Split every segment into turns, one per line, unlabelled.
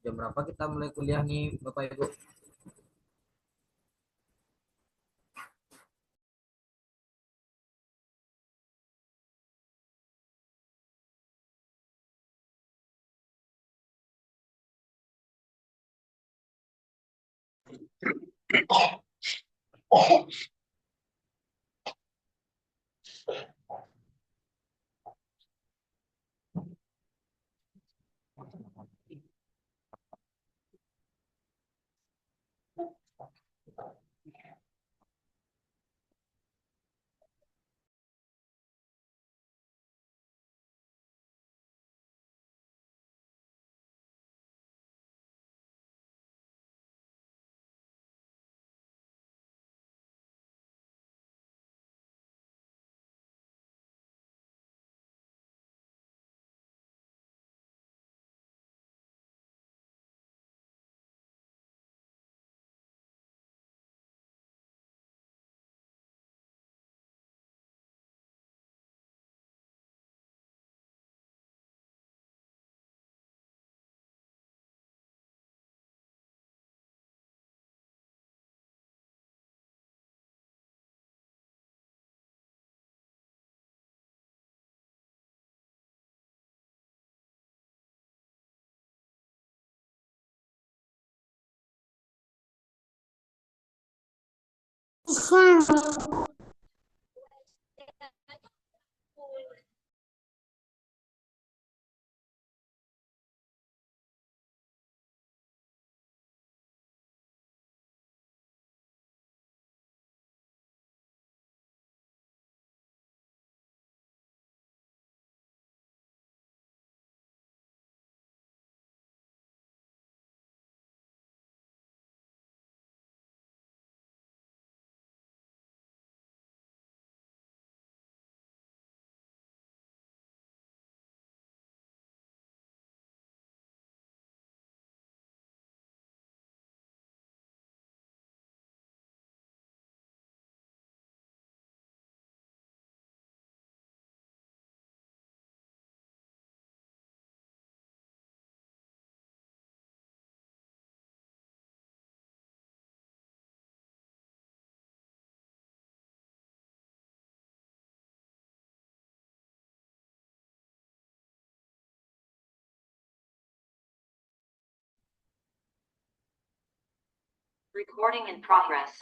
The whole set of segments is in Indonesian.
Jam berapa kita mulai kuliah nih, Bapak Ibu?
Recording in progress.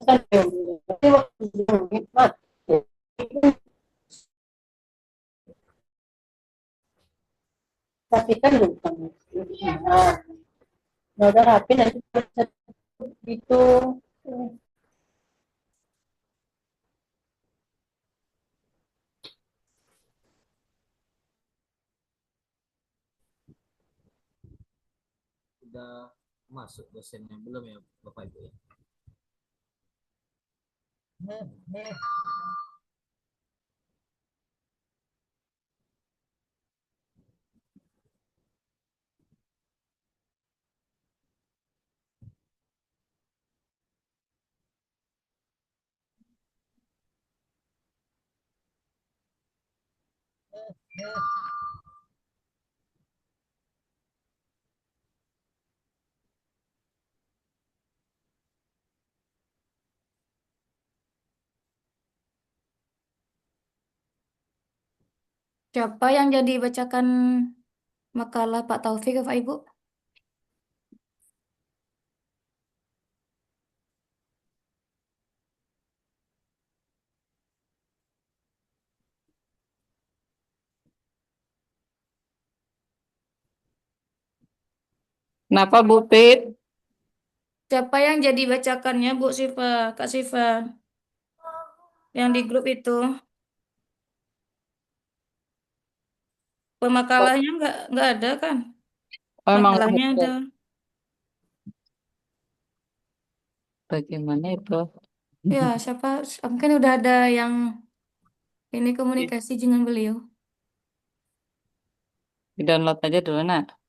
kan tapi waktu sidang Jumat tapi kan bukan nah udah rapi nanti gitu.
Udah masuk dosennya belum ya Bapak Ibu ya?
Siapa yang jadi bacakan makalah Pak Taufik, Bapak Ibu?
Kenapa Bu Pit?
Siapa yang jadi bacakannya, Bu Siva, Kak Siva, yang di grup itu? Pemakalahnya nggak ada kan?
Oh, emang
Makalahnya ada.
bagaimana itu?
Ya, siapa? Mungkin udah ada yang ini komunikasi dengan beliau.
Di-download aja dulu, nak.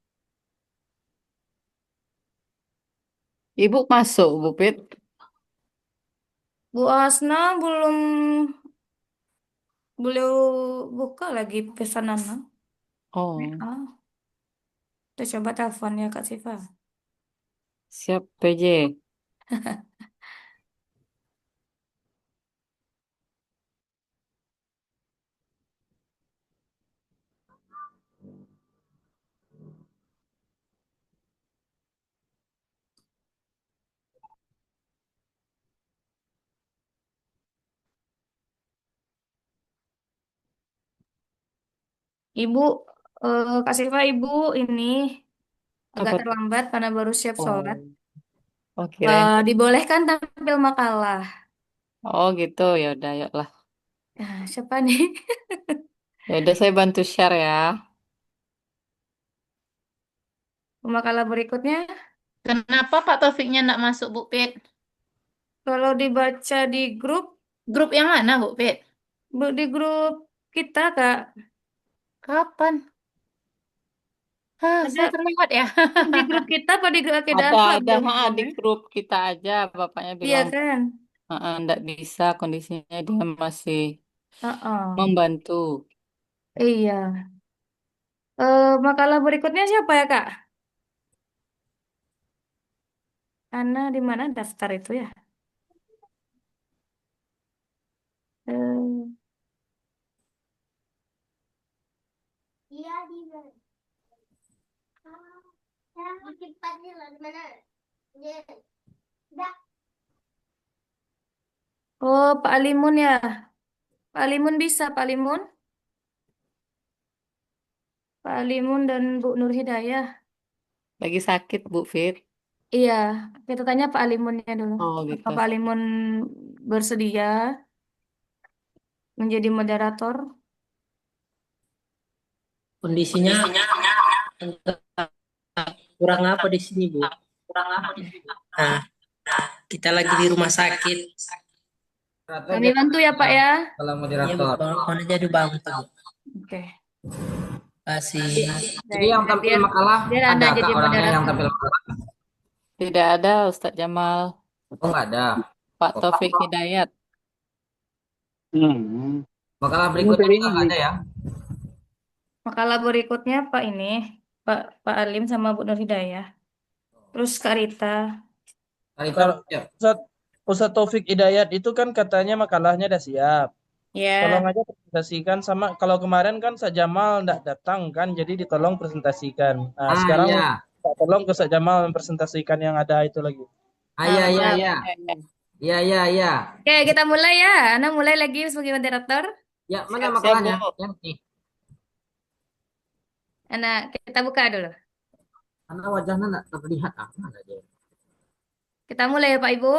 Ibu masuk, Bu Pit.
Bu Asna belum beliau buka lagi pesanannya.
Oh,
Ah, kita coba telepon ya Kak Siva.
siap PJ.
Ibu, Kak Siva, Ibu ini agak
Apa tuh?
terlambat karena baru siap sholat.
Oh, oh kirain.
Dibolehkan tampil makalah.
Oh gitu, ya udah, yuklah.
Nah, siapa nih?
Ya udah saya bantu share ya.
Makalah berikutnya,
Kenapa Pak Taufiknya nggak masuk, Bu Pit?
kalau dibaca di grup,
Grup yang mana, Bu Pit?
di grup kita Kak,
Kapan? Saya
ada
terlihat ya.
di grup kita apa di grup Akidah
Ada,
Akhlak
ada,
belum
ha, di
boleh?
grup kita aja. Bapaknya
Iya
bilang,
kan?
Nggak bisa, kondisinya dia masih
Heeh.
membantu.
Iya. Makalah berikutnya siapa ya Kak? Ana di mana daftar itu ya? Eh, oh, Pak Alimun ya. Pak Alimun bisa, Pak Alimun. Pak Alimun dan Bu Nur Hidayah.
Lagi sakit, Bu Fit.
Iya, kita tanya Pak Alimunnya dulu.
Oh
Apa
gitu.
Pak Alimun bersedia menjadi moderator?
Kondisinya kurang apa di sini, Bu? Nah, kita lagi di rumah sakit.
Moderator
Kami
dia
bantu ya Pak ya.
kalau
Iya, Bu.
moderator.
Mana jadi bantu, Bu.
Oke.
Kasih.
Jadi
Baik,
yang
nah,
tampil
biar
makalah
biar Anda
ada
jadi
kak orangnya yang
moderator.
tampil makalah?
Tidak ada Ustadz Jamal.
Oh nggak ada.
Pak
Oh,
Taufik Hidayat.
makalah berikutnya juga nggak ada ya?
Makalah berikutnya Pak ini, Pak Alim sama Bu Nur Hidayah. Terus Kak Rita.
Karita
Kalau
ya.
Ustadz Taufik Hidayat itu kan katanya makalahnya udah siap. Tolong
Ya,
aja presentasikan sama kalau kemarin kan Sa Jamal nggak datang kan, jadi ditolong presentasikan. Nah,
Ah
sekarang
iya.
tolong ke Sa Jamal mempresentasikan yang ada itu lagi.
Ah
nah,
iya iya
siap.
iya. Iya, iya, iya.
Oke, kita mulai ya. Ana mulai lagi sebagai moderator.
Ya, mana
Siap-siap,
makalahnya?
Bu.
Yang ini.
Ana kita buka dulu.
Karena wajahnya nggak terlihat. Ah, mana dia?
Kita mulai ya Pak Ibu.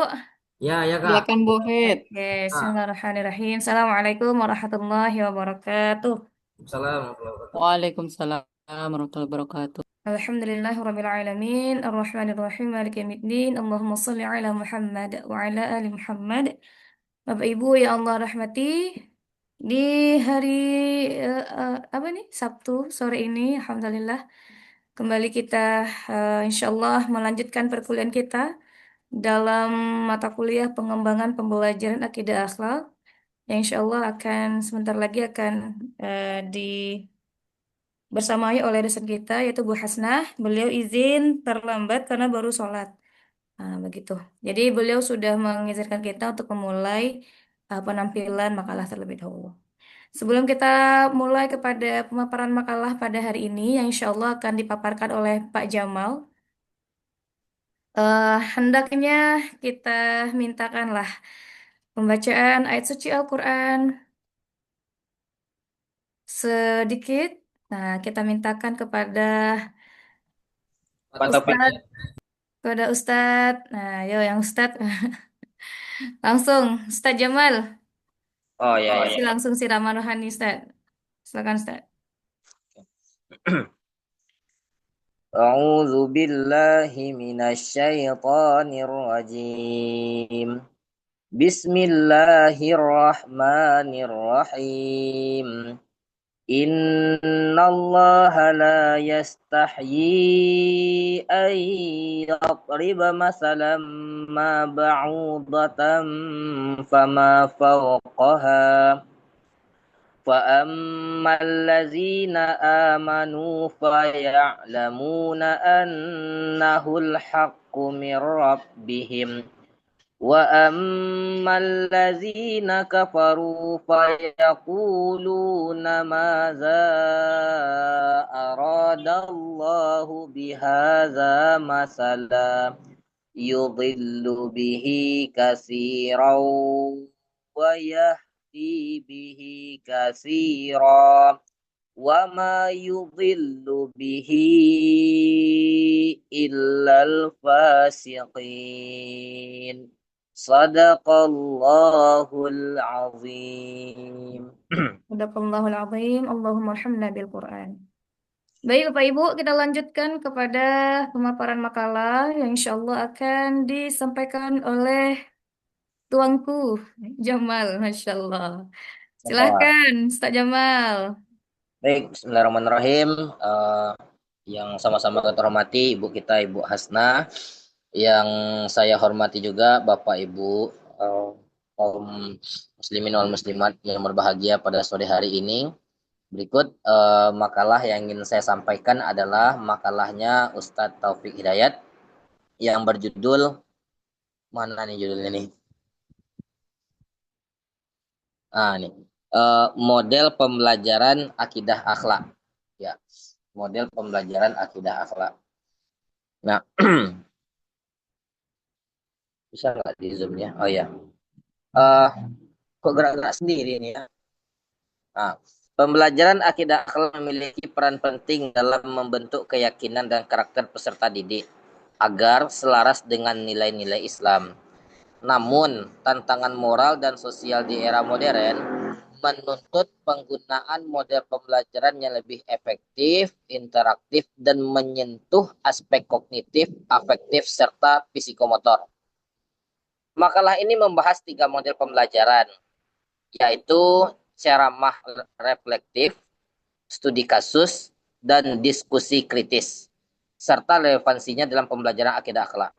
Ya, ya, Kak.
Silakan Bu Fit.
Oke,
Kak.
Bismillahirrahmanirrahim. Assalamualaikum warahmatullahi wabarakatuh.
Assalamualaikum.
Waalaikumsalam warahmatullahi wabarakatuh.
Alhamdulillahirabbil alamin, arrahmanirrahim, maliki yaumiddin. Allahumma shalli ala Muhammad wa ala ali Muhammad. Bapak Ibu yang Allah rahmati, di hari apa nih? Sabtu sore ini, alhamdulillah kembali kita insyaallah melanjutkan perkuliahan kita dalam mata kuliah pengembangan pembelajaran akidah akhlak yang insya Allah akan sebentar lagi akan bersamai oleh dosen kita yaitu Bu Hasnah. Beliau izin terlambat karena baru sholat. Nah, begitu. Jadi beliau sudah mengizinkan kita untuk memulai penampilan makalah terlebih dahulu. Sebelum kita mulai kepada pemaparan makalah pada hari ini yang insya Allah akan dipaparkan oleh Pak Jamal, hendaknya kita mintakanlah pembacaan ayat suci Al-Quran sedikit. Nah, kita mintakan kepada
Pak Taufik.
Ustadz, kepada Ustadz. Nah, yo yang Ustadz langsung Ustadz Jamal.
Oh ya, ya.
Kasih langsung siraman rohani Ustadz. Silakan Ustadz.
أعوذ بالله من الشيطان الرجيم بسم الله الرحمن الرحيم إن الله لا يستحيي أن يضرب مثلا ما بعوضة فما فوقها فأما الذين آمنوا فيعلمون أنه الحق من ربهم وأما الذين كفروا فيقولون ماذا أراد الله بهذا مثلا يضل به كثيرا ويهدي به كثيرا وما يضل به إلا الفاسقين صدق الله العظيم.
Sadaqallahul azim. Allahumma arhamna bil Quran. Baik Bapak Ibu, kita lanjutkan kepada pemaparan makalah yang insya Allah akan disampaikan oleh tuanku Jamal, Masya Allah. Silahkan Ustaz Jamal.
Baik, bismillahirrahmanirrahim. Yang sama-sama kita hormati Ibu kita, Ibu Hasnah. Yang saya hormati juga Bapak Ibu kaum muslimin wal muslimat yang berbahagia pada sore hari ini. Berikut makalah yang ingin saya sampaikan adalah makalahnya Ustadz Taufik Hidayat yang berjudul, mana nih judulnya nih? Nih. Model pembelajaran akidah akhlak. Ya, model pembelajaran akidah akhlak. Nah, bisa nggak di zoom ya? Oh ya. Kok gerak-gerak sendiri ini ya? Nah, pembelajaran akidah akhlak memiliki peran penting dalam membentuk keyakinan dan karakter peserta didik agar selaras dengan nilai-nilai Islam. Namun, tantangan moral dan sosial di era modern menuntut penggunaan model pembelajaran yang lebih efektif, interaktif, dan menyentuh aspek kognitif, afektif, serta psikomotor. Makalah ini membahas 3 model pembelajaran, yaitu ceramah reflektif, studi kasus, dan diskusi kritis, serta relevansinya dalam pembelajaran akidah akhlak.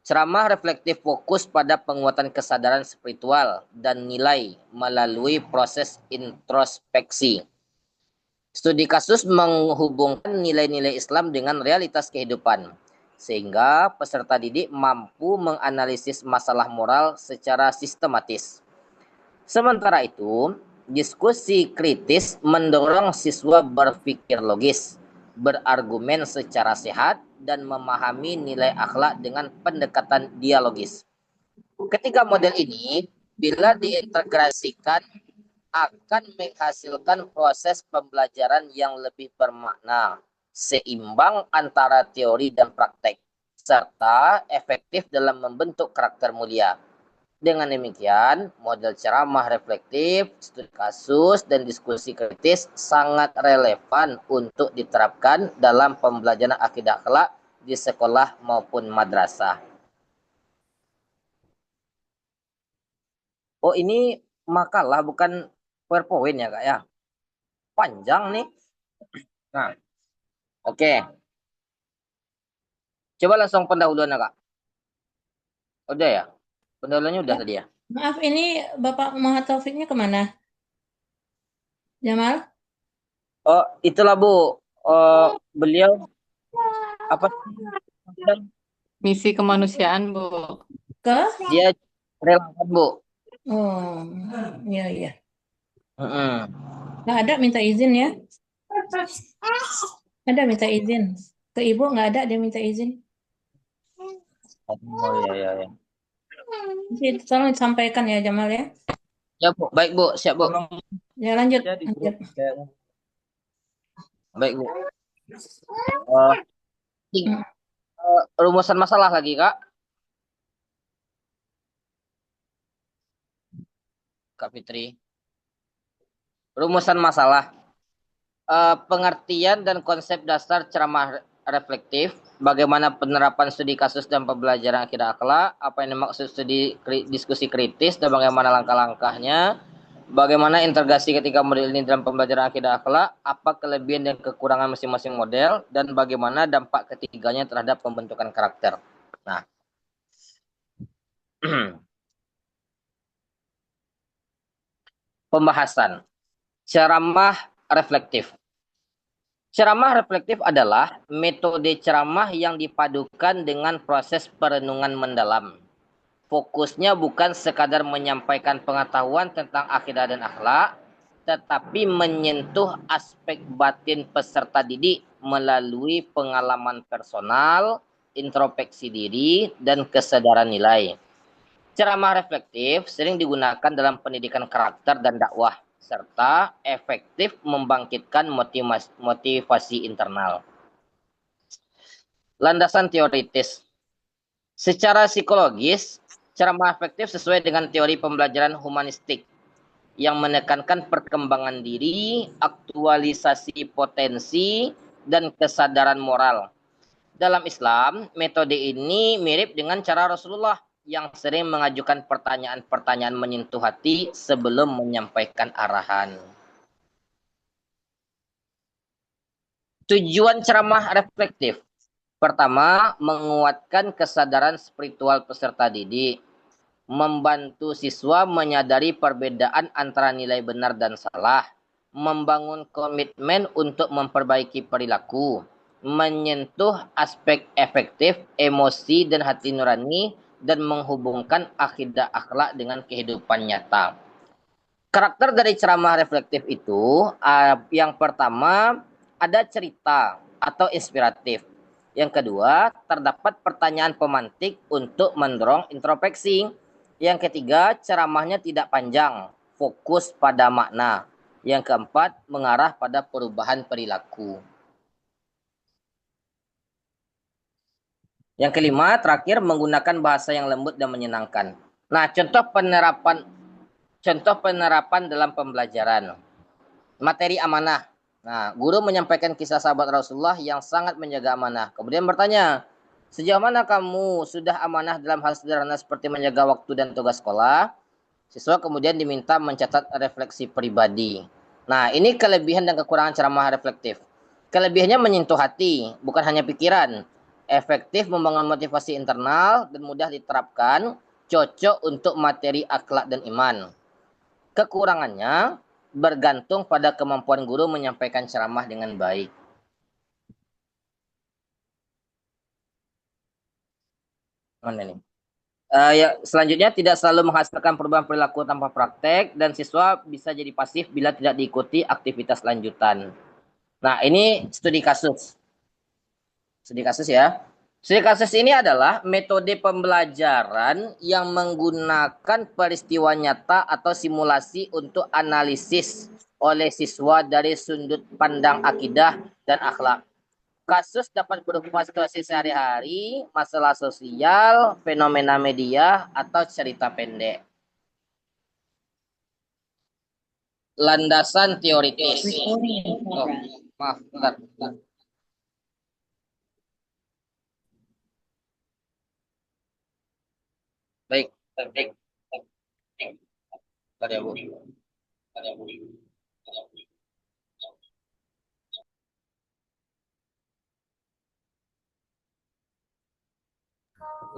Ceramah reflektif fokus pada penguatan kesadaran spiritual dan nilai melalui proses introspeksi. Studi kasus menghubungkan nilai-nilai Islam dengan realitas kehidupan, sehingga peserta didik mampu menganalisis masalah moral secara sistematis. Sementara itu, diskusi kritis mendorong siswa berpikir logis, berargumen secara sehat, dan memahami nilai akhlak dengan pendekatan dialogis. Ketiga model ini bila diintegrasikan akan menghasilkan proses pembelajaran yang lebih bermakna, seimbang antara teori dan praktek, serta efektif dalam membentuk karakter mulia. Dengan demikian, model ceramah reflektif, studi kasus, dan diskusi kritis sangat relevan untuk diterapkan dalam pembelajaran akidah akhlak di sekolah maupun madrasah. Oh, ini makalah bukan PowerPoint ya, Kak ya? Panjang nih. Nah, oke. Coba langsung pendahuluan, Kak. Udah ya? Pendahuluannya udah tadi ya?
Maaf, ini Bapak Muhammad Taufiknya kemana? Jamal?
Oh, itulah Bu. Beliau apa?
Misi kemanusiaan, Bu.
Ke?
Dia relawan, Bu.
Oh, iya, iya.
Mm-mm.
Nggak ada minta izin ya? Ada minta izin. Ke ibu nggak ada dia minta izin.
Oh, iya, iya, iya.
Nanti tolong disampaikan ya Jamal ya.
Ya, Bu. Baik, Bu. Siap, Bu.
Tolong
Ya lanjut.
aja di grup kayaknya.
Baik, Bu. Eh,
Hmm.
rumusan masalah lagi, Kak. Kak Fitri. Rumusan masalah. Pengertian dan konsep dasar ceramah reflektif, bagaimana penerapan studi kasus dan pembelajaran akidah akhlak, apa yang dimaksud studi diskusi kritis dan bagaimana langkah-langkahnya, bagaimana integrasi ketiga model ini dalam pembelajaran akidah akhlak, apa kelebihan dan kekurangan masing-masing model, dan bagaimana dampak ketiganya terhadap pembentukan karakter. Nah, pembahasan ceramah reflektif. Ceramah reflektif adalah metode ceramah yang dipadukan dengan proses perenungan mendalam. Fokusnya bukan sekadar menyampaikan pengetahuan tentang akidah dan akhlak, tetapi menyentuh aspek batin peserta didik melalui pengalaman personal, introspeksi diri, dan kesadaran nilai. Ceramah reflektif sering digunakan dalam pendidikan karakter dan dakwah, serta efektif membangkitkan motivasi internal. Landasan teoritis. Secara psikologis, ceramah efektif sesuai dengan teori pembelajaran humanistik yang menekankan perkembangan diri, aktualisasi potensi, dan kesadaran moral. Dalam Islam, metode ini mirip dengan cara Rasulullah yang sering mengajukan pertanyaan-pertanyaan menyentuh hati sebelum menyampaikan arahan. Tujuan ceramah reflektif. Pertama, menguatkan kesadaran spiritual peserta didik, membantu siswa menyadari perbedaan antara nilai benar dan salah, membangun komitmen untuk memperbaiki perilaku, menyentuh aspek efektif emosi dan hati nurani, dan menghubungkan akidah akhlak dengan kehidupan nyata. Karakter dari ceramah reflektif itu, yang pertama, ada cerita atau inspiratif. Yang kedua, terdapat pertanyaan pemantik untuk mendorong introspeksi. Yang ketiga, ceramahnya tidak panjang, fokus pada makna. Yang keempat, mengarah pada perubahan perilaku. Yang kelima, terakhir, menggunakan bahasa yang lembut dan menyenangkan. Nah, contoh penerapan dalam pembelajaran. Materi amanah. Nah, guru menyampaikan kisah sahabat Rasulullah yang sangat menjaga amanah. Kemudian bertanya, sejauh mana kamu sudah amanah dalam hal sederhana seperti menjaga waktu dan tugas sekolah? Siswa kemudian diminta mencatat refleksi pribadi. Nah, ini kelebihan dan kekurangan ceramah reflektif. Kelebihannya menyentuh hati, bukan hanya pikiran. Efektif membangun motivasi internal dan mudah diterapkan, cocok untuk materi akhlak dan iman. Kekurangannya bergantung pada kemampuan guru menyampaikan ceramah dengan baik. Mana nih? Ya, selanjutnya tidak selalu menghasilkan perubahan perilaku tanpa praktek dan siswa bisa jadi pasif bila tidak diikuti aktivitas lanjutan. Nah, ini studi kasus. Studi kasus ya. Studi kasus ini adalah metode pembelajaran yang menggunakan peristiwa nyata atau simulasi untuk analisis oleh siswa dari sudut pandang akidah dan akhlak. Kasus dapat berupa situasi sehari-hari, masalah sosial, fenomena media, atau cerita pendek. Landasan teoritis.
Recording in
Oh,
progress.
maaf, bentar. Baik. Bentar ya, Bu.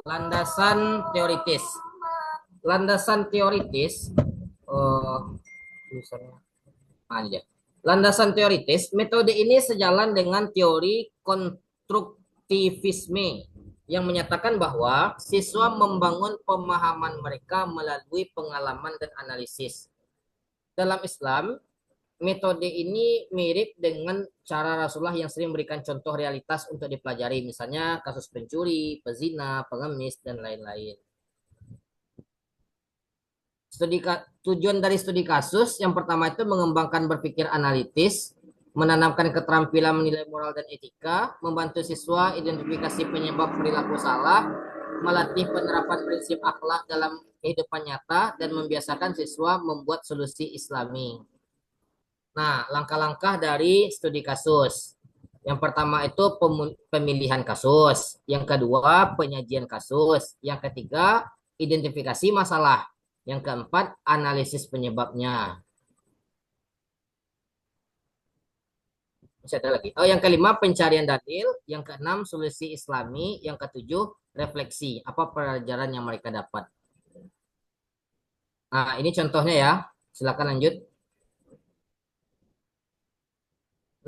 Landasan teoritis. Landasan teoritis, tulisannya. Ini dia. Landasan teoritis, metode ini sejalan dengan teori konstruktivisme yang menyatakan bahwa siswa membangun pemahaman mereka melalui pengalaman dan analisis. Dalam Islam, metode ini mirip dengan cara Rasulullah yang sering memberikan contoh realitas untuk dipelajari, misalnya kasus pencuri, pezina, pengemis, dan lain-lain. Tujuan dari studi kasus yang pertama itu mengembangkan berpikir analitis, menanamkan keterampilan menilai moral dan etika, membantu siswa identifikasi penyebab perilaku salah, melatih penerapan prinsip akhlak dalam kehidupan nyata, dan membiasakan siswa membuat solusi islami. Nah, langkah-langkah dari studi kasus. Yang pertama itu pemilihan kasus. Yang kedua, penyajian kasus. Yang ketiga, identifikasi masalah. Yang keempat, analisis penyebabnya. Masih ada lagi. Yang kelima, pencarian dalil. Yang keenam, solusi islami. Yang ketujuh, refleksi. Apa pelajaran yang mereka dapat. Nah, ini contohnya ya. Silakan lanjut.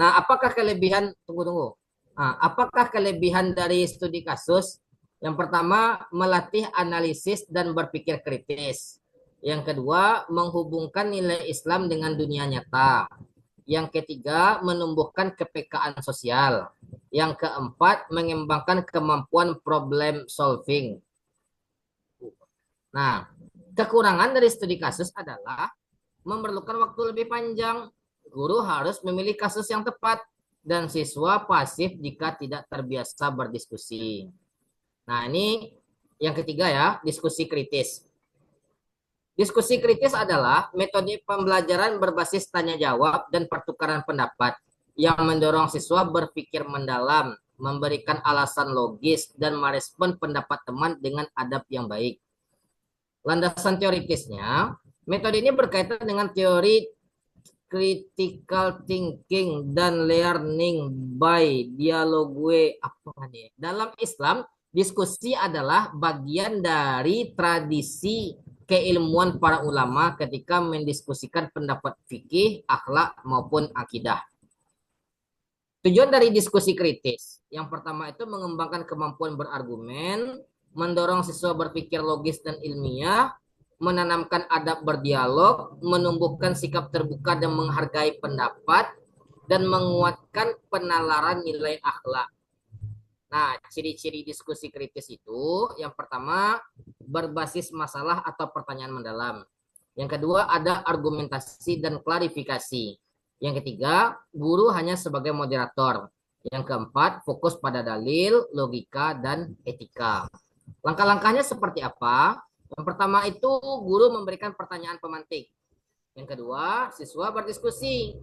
Nah, apakah kelebihan, tunggu. Nah, apakah kelebihan dari studi kasus? Yang pertama, melatih analisis dan berpikir kritis. Yang kedua, menghubungkan nilai Islam dengan dunia nyata. Yang ketiga, menumbuhkan kepekaan sosial. Yang keempat, mengembangkan kemampuan problem solving. Nah, kekurangan dari studi kasus adalah memerlukan waktu lebih panjang. Guru harus memilih kasus yang tepat dan siswa pasif jika tidak terbiasa berdiskusi. Nah, ini yang ketiga ya, diskusi kritis. Diskusi kritis adalah metode pembelajaran berbasis tanya jawab dan pertukaran pendapat yang mendorong siswa berpikir mendalam, memberikan alasan logis, dan merespon pendapat teman dengan adab yang baik. Landasan teoritisnya, metode ini berkaitan dengan teori critical thinking dan learning by dialogue. Dalam Islam, diskusi adalah bagian dari tradisi keilmuan para ulama ketika mendiskusikan pendapat fikih, akhlak, maupun akidah. Tujuan dari diskusi kritis. Yang pertama itu mengembangkan kemampuan berargumen, mendorong siswa berpikir logis dan ilmiah, menanamkan adab berdialog, menumbuhkan sikap terbuka dan menghargai pendapat, dan menguatkan penalaran nilai akhlak. Nah, ciri-ciri diskusi kritis itu, yang pertama, berbasis masalah atau pertanyaan mendalam. Yang kedua, ada argumentasi dan klarifikasi. Yang ketiga, guru hanya sebagai moderator. Yang keempat, fokus pada dalil, logika, dan etika. Langkah-langkahnya seperti apa? Yang pertama itu, guru memberikan pertanyaan pemantik. Yang kedua, siswa berdiskusi.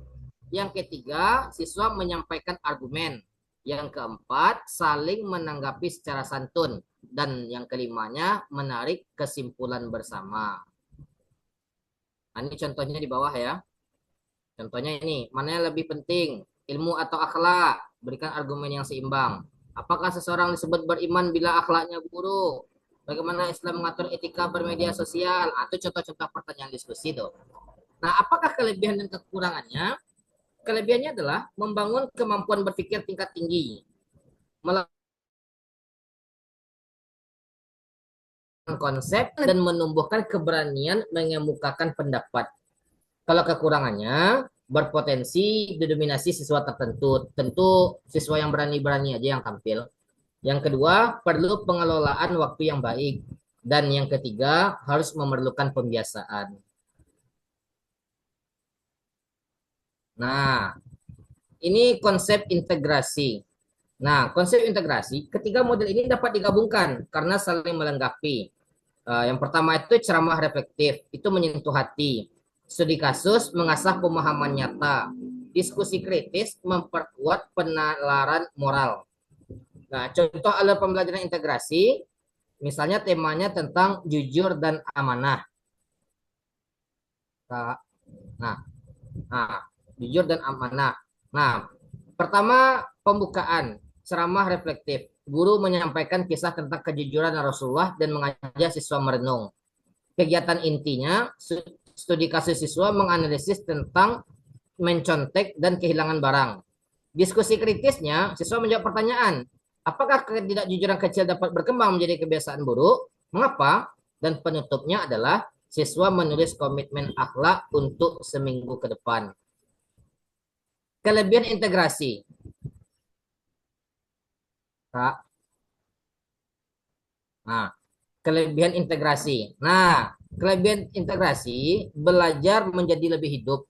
Yang ketiga, siswa menyampaikan argumen. Yang keempat, saling menanggapi secara santun. Dan yang kelimanya, menarik kesimpulan bersama. Nah, ini contohnya di bawah ya. Contohnya ini, mana yang lebih penting? Ilmu atau akhlak? Berikan argumen yang seimbang. Apakah seseorang disebut beriman bila akhlaknya buruk? Bagaimana Islam mengatur etika bermedia sosial? Itu contoh-contoh pertanyaan diskusi tuh. Nah, apakah kelebihan dan kekurangannya? Kelebihannya adalah membangun kemampuan berpikir tingkat tinggi, melakukan konsep, dan menumbuhkan keberanian mengemukakan pendapat. Kalau kekurangannya, berpotensi didominasi siswa tertentu. Tentu siswa yang berani-berani aja yang tampil.
Yang kedua, perlu pengelolaan waktu yang baik. Dan yang ketiga, harus memerlukan pembiasaan. Nah, ini konsep integrasi. Nah, konsep integrasi, ketiga model ini dapat digabungkan karena saling melengkapi. Yang pertama itu ceramah reflektif, itu menyentuh hati. Studi kasus mengasah pemahaman nyata. Diskusi kritis memperkuat penalaran moral. Nah, contoh alur pembelajaran integrasi, misalnya temanya tentang jujur dan amanah. Nah, nah, nah, jujur dan amanah. Nah, pertama pembukaan, ceramah reflektif. Guru menyampaikan kisah tentang kejujuran Rasulullah dan mengajak siswa merenung. Kegiatan intinya, studi kasus siswa menganalisis tentang mencontek dan kehilangan barang. Diskusi kritisnya, siswa menjawab pertanyaan, apakah ketidakjujuran kecil dapat berkembang menjadi kebiasaan buruk? Mengapa? Dan penutupnya adalah siswa menulis komitmen akhlak untuk seminggu ke depan. Kelebihan integrasi. Nah, kelebihan integrasi. Nah, kelebihan integrasi belajar menjadi lebih hidup,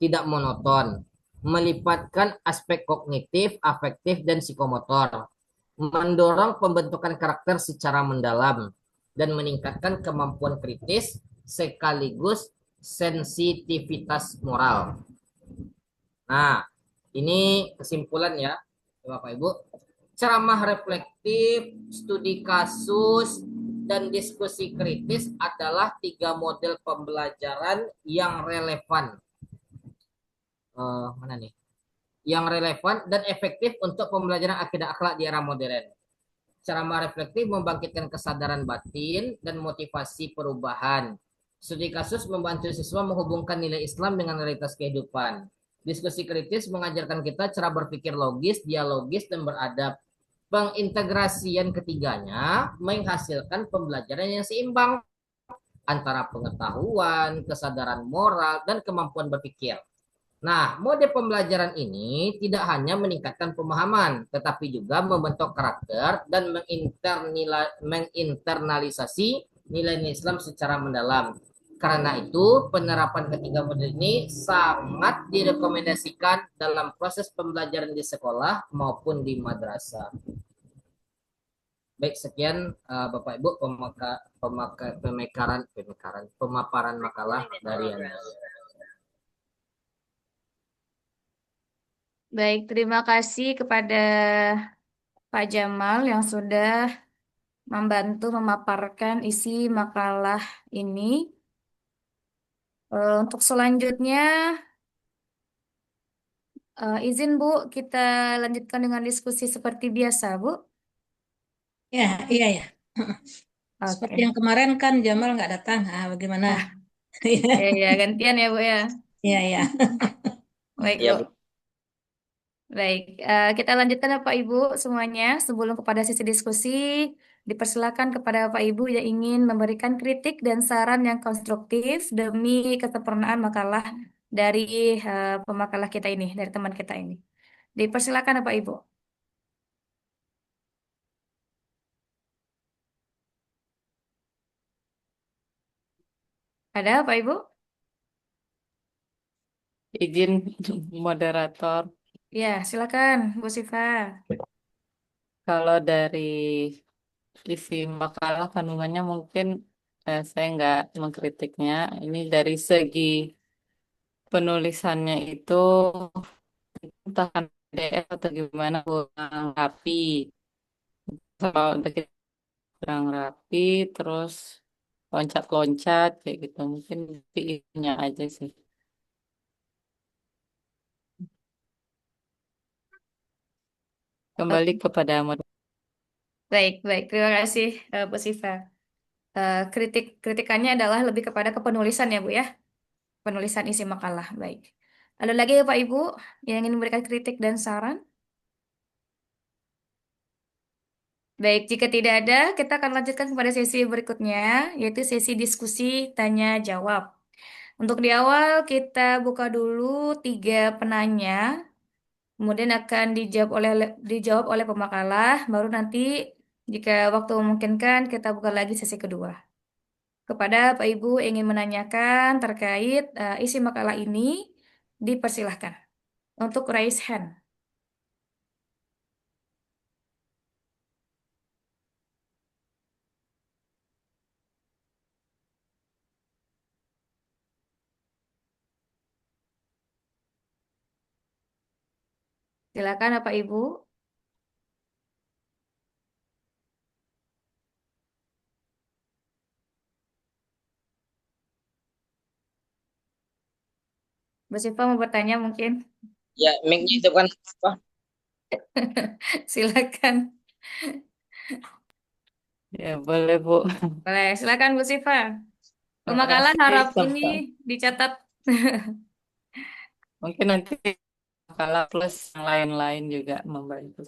tidak monoton, melibatkan aspek kognitif, afektif, dan psikomotor, mendorong pembentukan karakter secara mendalam, dan meningkatkan kemampuan kritis sekaligus sensitivitas moral. Nah, ini kesimpulan ya, Bapak Ibu. Ceramah reflektif, studi kasus, dan diskusi kritis adalah tiga model pembelajaran yang relevan. Mana nih? Yang relevan dan efektif untuk pembelajaran akidah akhlak di era modern. Ceramah reflektif membangkitkan kesadaran batin dan motivasi perubahan. Studi kasus membantu siswa menghubungkan nilai Islam dengan realitas kehidupan. Diskusi kritis mengajarkan kita cara berpikir logis, dialogis, dan beradab. Pengintegrasian ketiganya menghasilkan pembelajaran yang seimbang antara pengetahuan, kesadaran moral, dan kemampuan berpikir. Nah, mode pembelajaran ini tidak hanya meningkatkan pemahaman, tetapi juga membentuk karakter dan menginternalisasi nilai-nilai Islam secara mendalam. Karena itu, penerapan ketiga model ini sangat direkomendasikan dalam proses pembelajaran di sekolah maupun di madrasah. Baik, sekian Bapak Ibu pemaparan makalah dari Anda.
Baik, terima kasih kepada Pak Jamal yang sudah membantu memaparkan isi makalah ini. Untuk selanjutnya, izin Bu, kita lanjutkan dengan diskusi seperti biasa, Bu.
Ya, iya ya. Seperti
Oke.
yang kemarin kan Jamal nggak datang. Ah, bagaimana?
Ah, ya, gantian ya, Bu ya.
Iya, iya.
Baik,
Ya,
Bu. Baik, kita lanjutkan ya Pak Ibu semuanya. Sebelum kepada sesi diskusi, dipersilakan kepada Bapak Ibu yang ingin memberikan kritik dan saran yang konstruktif demi kesempurnaan makalah dari pemakalah kita ini, dari teman kita ini. Dipersilakan ya Pak Ibu. Ada Pak Ibu?
Izin moderator.
Ya, silakan Bu Sifa.
Kalau dari isi makalah kandungannya mungkin saya nggak mengkritiknya. Ini dari segi penulisannya itu entah kan PDF atau gimana kurang rapi. Kalau udah kita kurang rapi, terus loncat-loncat kayak gitu. Mungkin ininya aja sih. Kembali kepada
Baik, baik. Terima kasih Bu Sifa. Kritikannya adalah lebih kepada kepenulisan ya Bu ya. Penulisan isi makalah. Baik. Ada lagi ya Pak Ibu yang ingin memberikan kritik dan saran? Baik, jika tidak ada, kita akan lanjutkan kepada sesi berikutnya, yaitu sesi diskusi tanya jawab. Untuk di awal, kita buka dulu tiga penanya. kemudian akan dijawab oleh pemakalah, baru nanti jika waktu memungkinkan kita buka lagi sesi kedua. Kepada Pak Ibu yang ingin menanyakan terkait isi makalah ini, dipersilahkan untuk raise hand. Silakan Pak Ibu. Bu Siva mau bertanya mungkin?
Ya, mic-nya itu kan apa?
Silakan.
Ya, boleh, Bu.
Boleh, silakan Bu Siva.
Terima
Pemakalan
kasih.
harap ini
Sampai.
dicatat.
Mungkin nanti kalau plus yang lain-lain juga membantu.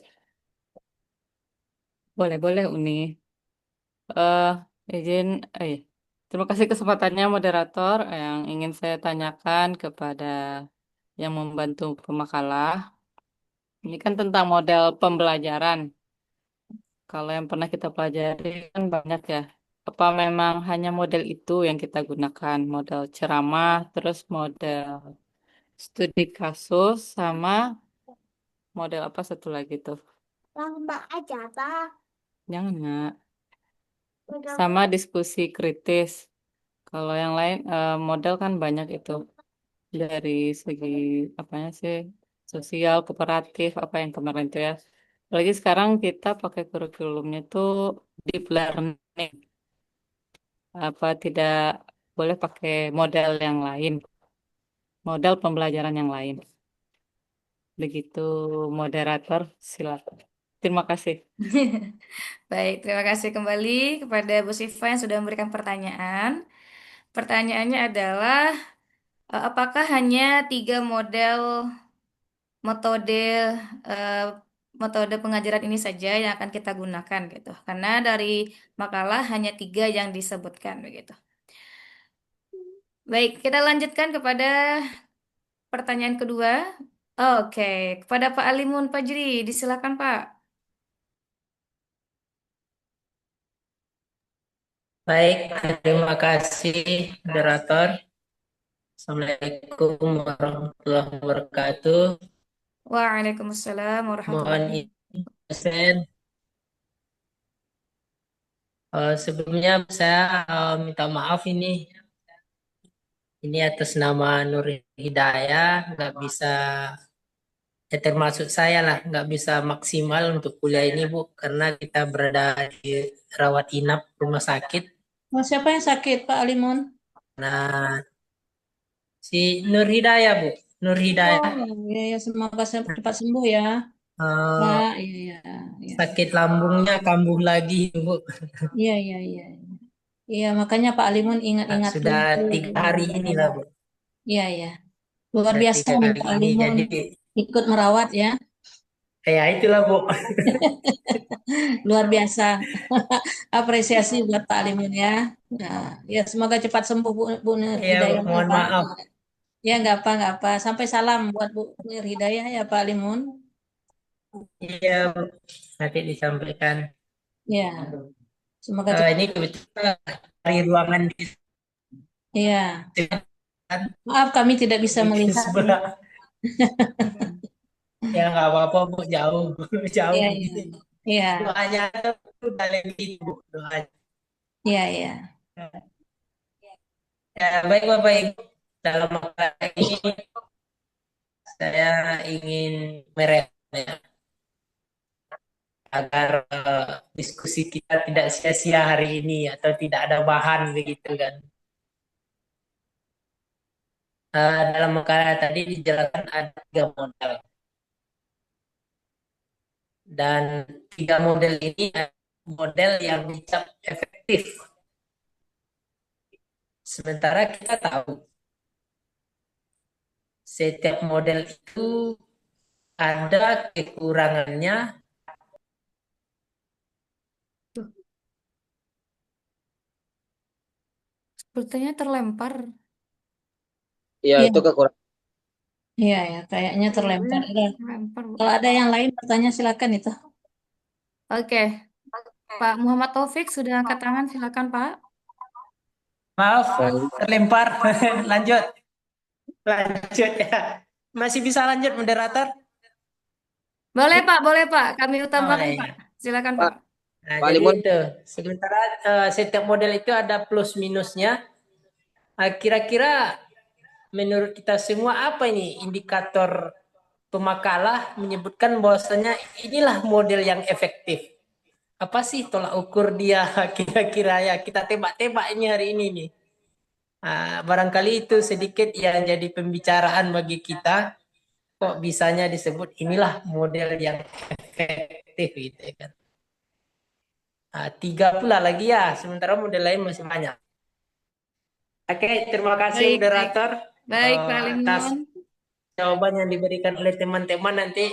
Boleh, Uni. Eh, izin, iya. Terima kasih kesempatannya moderator yang ingin saya tanyakan kepada yang membantu pemakalah. Ini kan tentang model pembelajaran. Kalau yang pernah kita pelajari kan banyak ya. Apa memang hanya model itu yang kita gunakan? Model ceramah, terus model studi kasus, sama model apa satu lagi tuh?
Lomba aja, Pak.
Jangan, Nak.
Udah
Sama diskusi kritis. Kalau yang lain model kan banyak itu dari segi apanya sih sosial, kooperatif, apa yang kemarin itu ya. Apalagi sekarang kita pakai kurikulumnya tuh deep learning. Apa tidak boleh pakai model yang lain, model pembelajaran yang lain. Begitu moderator, silakan. Terima kasih.
Baik, terima kasih kembali kepada Bu Siva yang sudah memberikan pertanyaan. Pertanyaannya adalah, apakah hanya 3 model metode eh, metode pengajaran ini saja yang akan kita gunakan gitu? Karena dari makalah hanya 3 yang disebutkan begitu. Baik, kita lanjutkan kepada pertanyaan kedua. Oke, kepada Pak Alimun Fajri, disilakan Pak.
Baik, terima kasih moderator. Assalamualaikum warahmatullahi wabarakatuh.
Waalaikumsalam
Mohon
warahmatullahi.
izin. Sebelumnya saya minta maaf ini atas nama Nur Hidayah nggak bisa ya termasuk saya lah nggak bisa maksimal untuk kuliah ini Bu karena kita berada di rawat inap rumah sakit.
Oh, siapa yang sakit, Pak Alimun?
Nah, si Nur Hidayah Bu, Nur Hidayah
Oh, ya, ya, semoga cepat sembuh ya.
eh,
Pak, iya, iya, iya.
sakit lambungnya kambuh lagi Bu.
Iya, iya, iya. Iya, makanya Pak Alimun ingat-ingat
Sudah
dulu.
3 hari inilah Bu.
Iya, iya. Luar
Sudah
biasa
tiga
nih
hari
Pak
ini
Alimun
jadi
ikut merawat ya.
ya itulah Bu.
Luar biasa. Apresiasi buat Pak Alimun ya. Nah, ya semoga cepat sembuh Bu Nur
Ya Bu,
Hidayah.
mohon maaf.
Ya, nggak apa, nggak apa. Sampai salam buat Bu Nur Hidayah ya Pak Alimun.
Iya Bu, nanti disampaikan.
Ya, semoga cepat.
Ini kebetulan dari ruangan di
Ya,
kan
maaf kami tidak bisa
di
melihat nih.
sebelah. Ya nggak apa-apa Bu, jauh jauh
Iya, iya,
begini.
iya,
Doanya udah lebih Bu, doanya.
iya, iya.
Ya, baik Bapak Ibu, dalam makalah ini saya ingin merespon ya, agar diskusi kita tidak sia-sia hari ini atau tidak ada bahan begitu kan. Dalam makalah tadi dijelaskan ada 3 model dan 3 model ini adalah model yang dicap efektif. Sementara kita tahu setiap model itu ada kekurangannya.
Sepertinya terlempar.
Ya,
Iya,
itu kekurangan.
Iya ya, kayaknya terlempar. Udah.
Lempar, Bu.
Kalau ada yang lain bertanya silakan itu.
Oke, Pak Muhammad Taufik sudah angkat tangan, silakan Pak.
Maaf,
Baik,
terlempar. Lanjut, lanjut ya. Masih bisa lanjut, moderator?
Boleh Pak, kami
Oh
utamakan Pak.
iya.
Silakan Pak.
Pak,
Nah,
Pak
jadi
Limun,
itu. Sementara setiap model itu ada plus minusnya. Kira-kira menurut kita semua apa ini indikator pemakalah menyebutkan bahwasanya inilah model yang efektif? Apa sih tolak ukur dia kira-kira ya kita tebak-tebak ini hari ini nih. Barangkali itu sedikit yang jadi pembicaraan bagi kita. Kok bisanya disebut inilah model yang efektif gitu ya kan. Tiga pula lagi ya, sementara model lain masih banyak. Oke, terima kasih
Baik, baik.
moderator
Baik Pak
atas
Limun.
jawaban yang diberikan oleh teman-teman. Nanti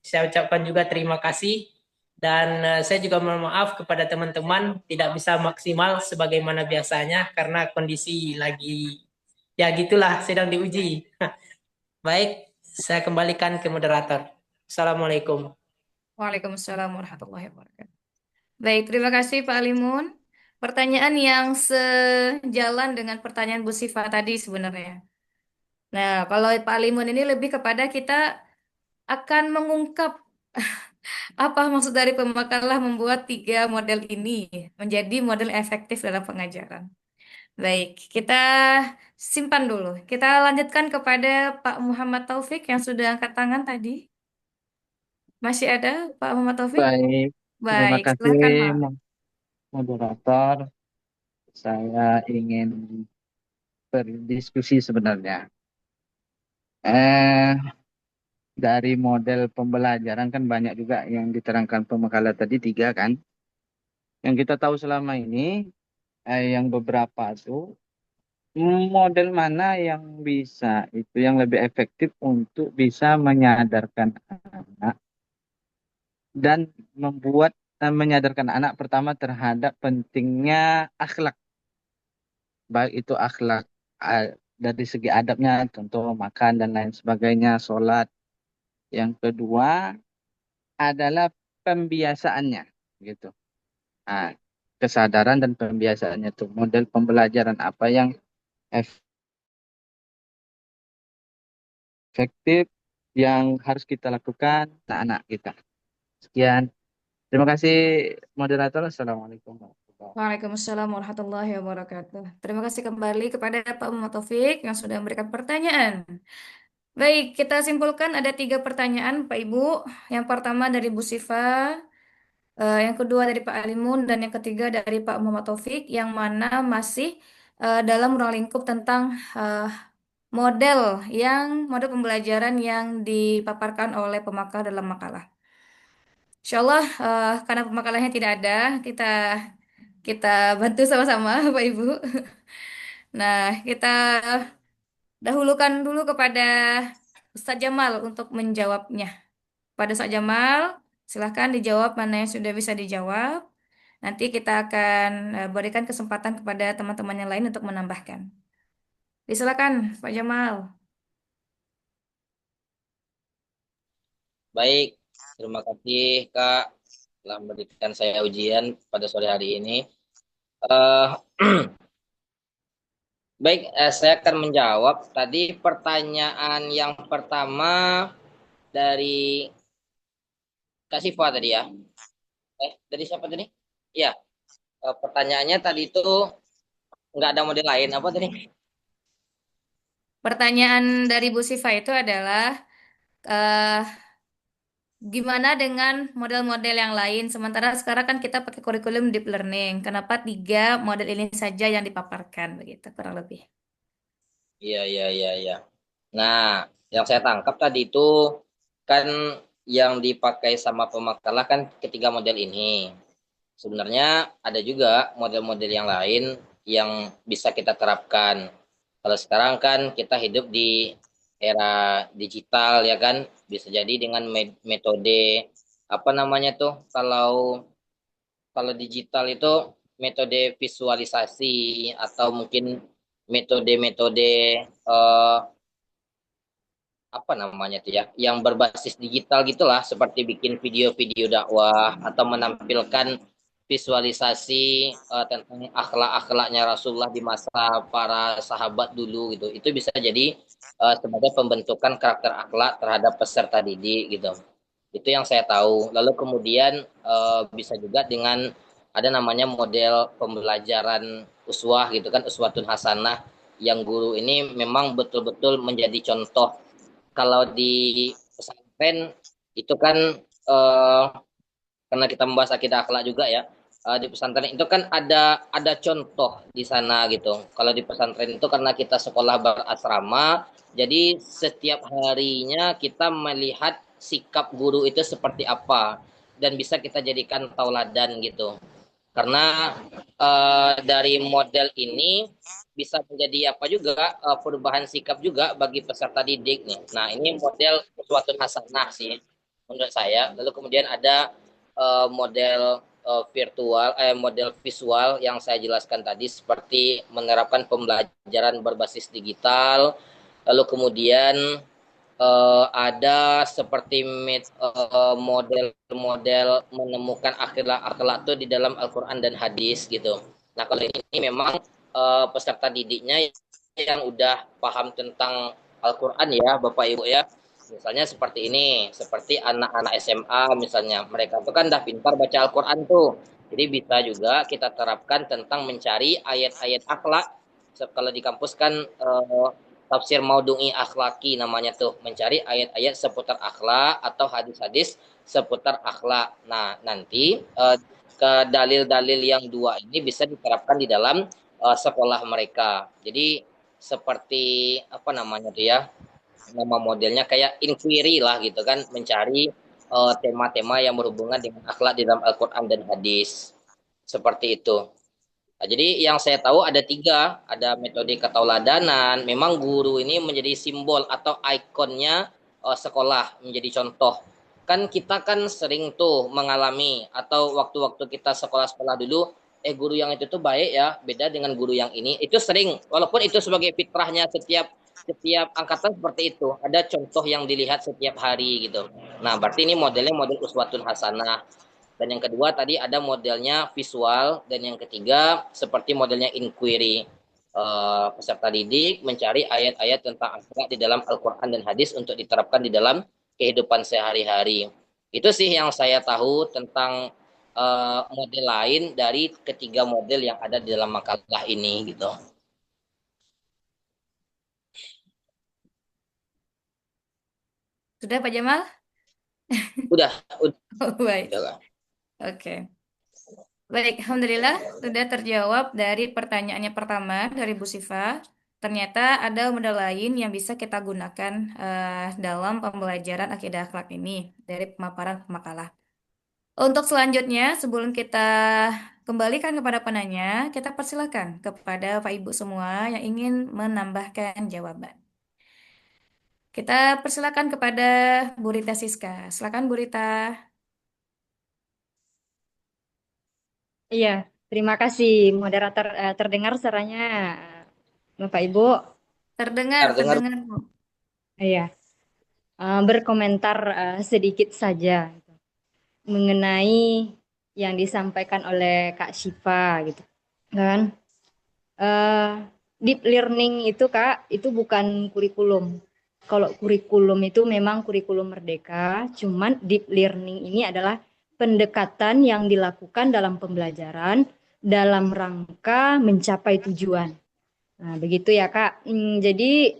saya ucapkan juga terima kasih. Dan saya juga mohon maaf kepada teman-teman tidak bisa maksimal sebagaimana biasanya karena kondisi lagi ya gitulah sedang diuji. Baik, saya kembalikan ke moderator. Assalamualaikum.
Waalaikumsalam warahmatullahi wabarakatuh. Baik, terima kasih Pak Limun. Pertanyaan yang sejalan dengan pertanyaan Bu Sifa tadi sebenarnya. Nah, kalau Pak Limun ini lebih kepada kita akan mengungkap apa maksud dari pemakalah membuat tiga model ini menjadi model efektif dalam pengajaran. Baik, kita simpan dulu. Kita lanjutkan kepada Pak Muhammad Taufik yang sudah angkat tangan tadi. Masih ada Pak Muhammad Taufik?
baik. Terima
Baik,
kasih
silakan Pak.
moderator. Saya ingin berdiskusi sebenarnya. Eh, dari model pembelajaran kan banyak juga yang diterangkan pemakalah tadi tiga kan. Yang kita tahu selama ini, yang beberapa tuh model mana yang bisa itu yang lebih efektif untuk bisa menyadarkan anak dan membuat menyadarkan anak pertama terhadap pentingnya akhlak, baik itu akhlak dari segi adabnya, contoh makan dan lain sebagainya, sholat. Yang kedua adalah pembiasaannya, gitu. Nah, kesadaran dan pembiasaannya tuh model pembelajaran apa yang efektif yang harus kita lakukan anak-anak kita. Sekian. Terima kasih moderator. Assalamualaikum warahmatullahi wabarakatuh.
Waalaikumsalam warahmatullahi wabarakatuh. Terima kasih kembali kepada Pak Muhammad Taufik yang sudah memberikan pertanyaan. Baik, kita simpulkan ada tiga pertanyaan, Pak Ibu. Yang pertama dari Bu Sifa, yang kedua dari Pak Alimun, dan yang ketiga dari Pak Muhammad Taufik, yang mana masih dalam ruang lingkup tentang eh, model pembelajaran yang dipaparkan oleh pemakar dalam makalah. Insya Allah, karena pemakalahnya tidak ada, kita kita bantu sama-sama, Pak Ibu. Nah, kita dahulukan dulu kepada Ustaz Jamal untuk menjawabnya. Pada Ustaz Jamal, silahkan dijawab mana yang sudah bisa dijawab. Nanti kita akan berikan kesempatan kepada teman-teman yang lain untuk menambahkan. Silakan, Pak Jamal.
baik. Terima kasih Kak telah memberikan saya ujian pada sore hari ini. Eh, baik, saya akan menjawab tadi pertanyaan yang pertama dari Kak Siva tadi ya. Dari siapa tadi? Ya, pertanyaannya tadi itu nggak ada model lain apa tadi?
Pertanyaan dari Bu Sifa itu adalah eh, gimana dengan model-model yang lain? Sementara sekarang kan kita pakai kurikulum deep learning. Kenapa tiga model ini saja yang dipaparkan begitu kurang lebih?
Iya, iya, iya, iya. Nah, yang saya tangkap tadi itu kan yang dipakai sama pemakalah kan ketiga model ini. Sebenarnya ada juga model-model yang lain yang bisa kita terapkan. Kalau sekarang kan kita hidup di era digital ya kan, bisa jadi dengan metode apa namanya tuh kalau kalau digital itu metode visualisasi atau mungkin metode-metode eh, apa namanya tuh ya, yang berbasis digital gitulah, seperti bikin video-video dakwah atau menampilkan visualisasi tentang akhlak-akhlaknya Rasulullah di masa para sahabat dulu gitu. Itu bisa jadi sebagai pembentukan karakter akhlak terhadap peserta didik gitu. Itu yang saya tahu. Lalu kemudian bisa juga dengan ada namanya model pembelajaran uswah gitu kan, uswatun hasanah, yang guru ini memang betul-betul menjadi contoh. Kalau di pesantren itu kan karena kita membahas akidah akhlak juga ya, di pesantren itu kan ada contoh di sana gitu. Kalau di pesantren itu karena kita sekolah berasrama, jadi setiap harinya kita melihat sikap guru itu seperti apa dan bisa kita jadikan tauladan gitu. Karena dari model ini bisa menjadi apa juga, perubahan sikap juga bagi peserta didik nih. Nah, ini model suatu hasanah sih menurut saya. Lalu kemudian ada model model visual yang saya jelaskan tadi, seperti menerapkan pembelajaran berbasis digital. Lalu kemudian ada seperti model-model menemukan akhlak-akhlak itu di dalam Al-Quran dan hadis gitu. Nah, kalau ini memang peserta didiknya yang udah paham tentang Al-Quran ya, Bapak Ibu ya. Misalnya seperti ini, seperti anak-anak SMA misalnya, mereka tuh kan udah pintar baca Al-Quran tuh. Jadi bisa juga kita terapkan tentang mencari ayat-ayat akhlak. Kalau di kampus kan tafsir maudhu'i akhlaki namanya tuh, mencari ayat-ayat seputar akhlak atau hadis-hadis seputar akhlak. Nah, nanti ke dalil-dalil yang dua ini bisa diterapkan di dalam sekolah mereka. Jadi seperti apa namanya tuh ya, nama modelnya kayak inquiry lah gitu kan, mencari tema-tema yang berhubungan dengan akhlak di dalam Al-Quran dan hadis. Seperti itu. Nah, jadi yang saya tahu ada tiga, ada metode ketauladanan. Memang guru ini menjadi simbol atau ikonnya sekolah, menjadi contoh. Kan kita kan sering tuh mengalami, atau waktu-waktu kita sekolah-sekolah dulu, guru yang itu tuh baik ya, beda dengan guru yang ini. Itu sering, walaupun itu sebagai fitrahnya setiap setiap angkatan seperti itu. Ada contoh yang dilihat setiap hari gitu. Nah, berarti ini modelnya model uswatun hasanah. Dan yang kedua tadi ada modelnya visual, dan yang ketiga seperti modelnya inquiry. Peserta didik mencari ayat-ayat tentang akhlak di dalam Al-Quran dan hadis untuk diterapkan di dalam kehidupan sehari-hari. Itu sih yang saya tahu tentang model lain dari ketiga model yang ada di dalam makalah ini gitu.
Sudah Pak Jamal?
Udah,
Oh, baik.
udah lah.
Oke. Baik, Alhamdulillah sudah terjawab dari pertanyaannya pertama dari Bu Sifa. Ternyata ada model lain yang bisa kita gunakan dalam pembelajaran akidah akhlak ini dari pemaparan makalah. Untuk selanjutnya, sebelum kita kembalikan kepada penanya, kita persilakan kepada Pak Ibu semua yang ingin menambahkan jawaban. Kita persilakan kepada Bu Rita Siska. Silakan Bu Rita.
Iya, terima kasih moderator, terdengar suaranya Bapak Ibu.
Terdengar,
Dengar.
terdengar Bu.
Iya, berkomentar sedikit saja mengenai yang disampaikan oleh Kak Syifa gitu kan. Deep learning itu Kak, itu bukan kurikulum. Kalau kurikulum itu memang kurikulum merdeka, cuman deep learning ini adalah pendekatan yang dilakukan dalam pembelajaran dalam rangka mencapai tujuan. Nah, begitu ya Kak. Jadi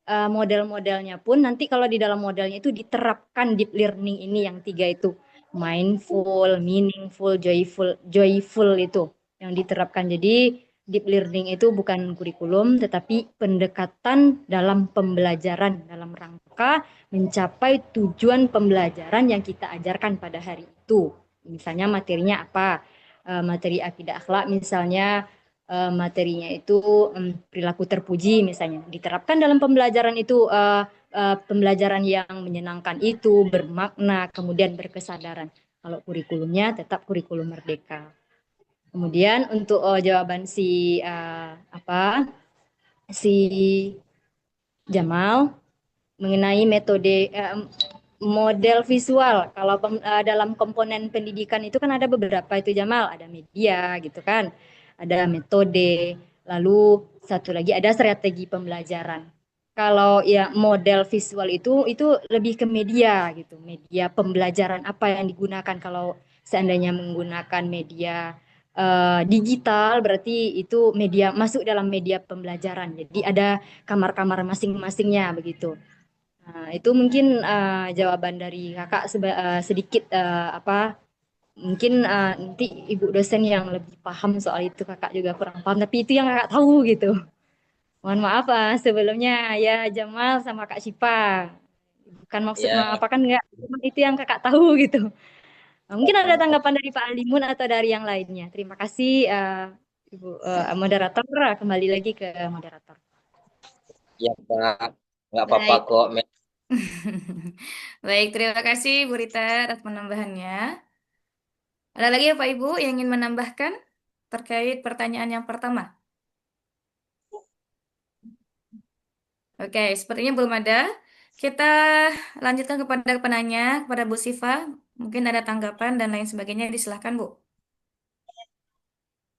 model-modelnya pun nanti kalau di dalam modelnya itu diterapkan deep learning ini yang tiga itu. Mindful, meaningful, joyful itu yang diterapkan. Jadi deep learning itu bukan kurikulum tetapi pendekatan dalam pembelajaran dalam rangka mencapai tujuan pembelajaran yang kita ajarkan pada hari itu. Misalnya materinya apa? Materi akidah akhlak misalnya materinya itu perilaku terpuji misalnya diterapkan dalam pembelajaran itu pembelajaran yang menyenangkan itu bermakna kemudian berkesadaran. Kalau kurikulumnya tetap kurikulum merdeka. Kemudian untuk jawaban si Jamal mengenai metode model visual. Kalau dalam komponen pendidikan itu kan ada beberapa itu Jamal, ada media gitu kan, ada metode, lalu satu lagi ada strategi pembelajaran. Kalau ya model visual itu lebih ke media gitu, media pembelajaran apa yang digunakan. Kalau seandainya menggunakan media digital berarti itu media masuk dalam media pembelajaran. Jadi ada kamar-kamar masing-masingnya begitu. Nah, itu mungkin jawaban dari kakak sedikit apa mungkin nanti ibu dosen yang lebih paham soal itu, kakak juga kurang paham tapi itu yang kakak tahu gitu. Mohon maaf sebelumnya ya Jamal sama Kak Syifa. Bukan maksud
Ya,
apa kan enggak, cuma itu yang kakak tahu gitu. Nah, mungkin ada tanggapan dari Pak Alimun atau dari yang lainnya. Terima kasih Ibu moderator. Kembali lagi ke moderator.
ya Kak. Nggak apa-apa
Baik.
kok.
Baik, terima kasih Bu Rita atas penambahannya. Ada lagi ya Pak Ibu yang ingin menambahkan terkait pertanyaan yang pertama? Oke, sepertinya belum ada. Kita lanjutkan kepada penanya, kepada Bu Sifa. Mungkin ada tanggapan dan lain sebagainya. Disilahkan Bu.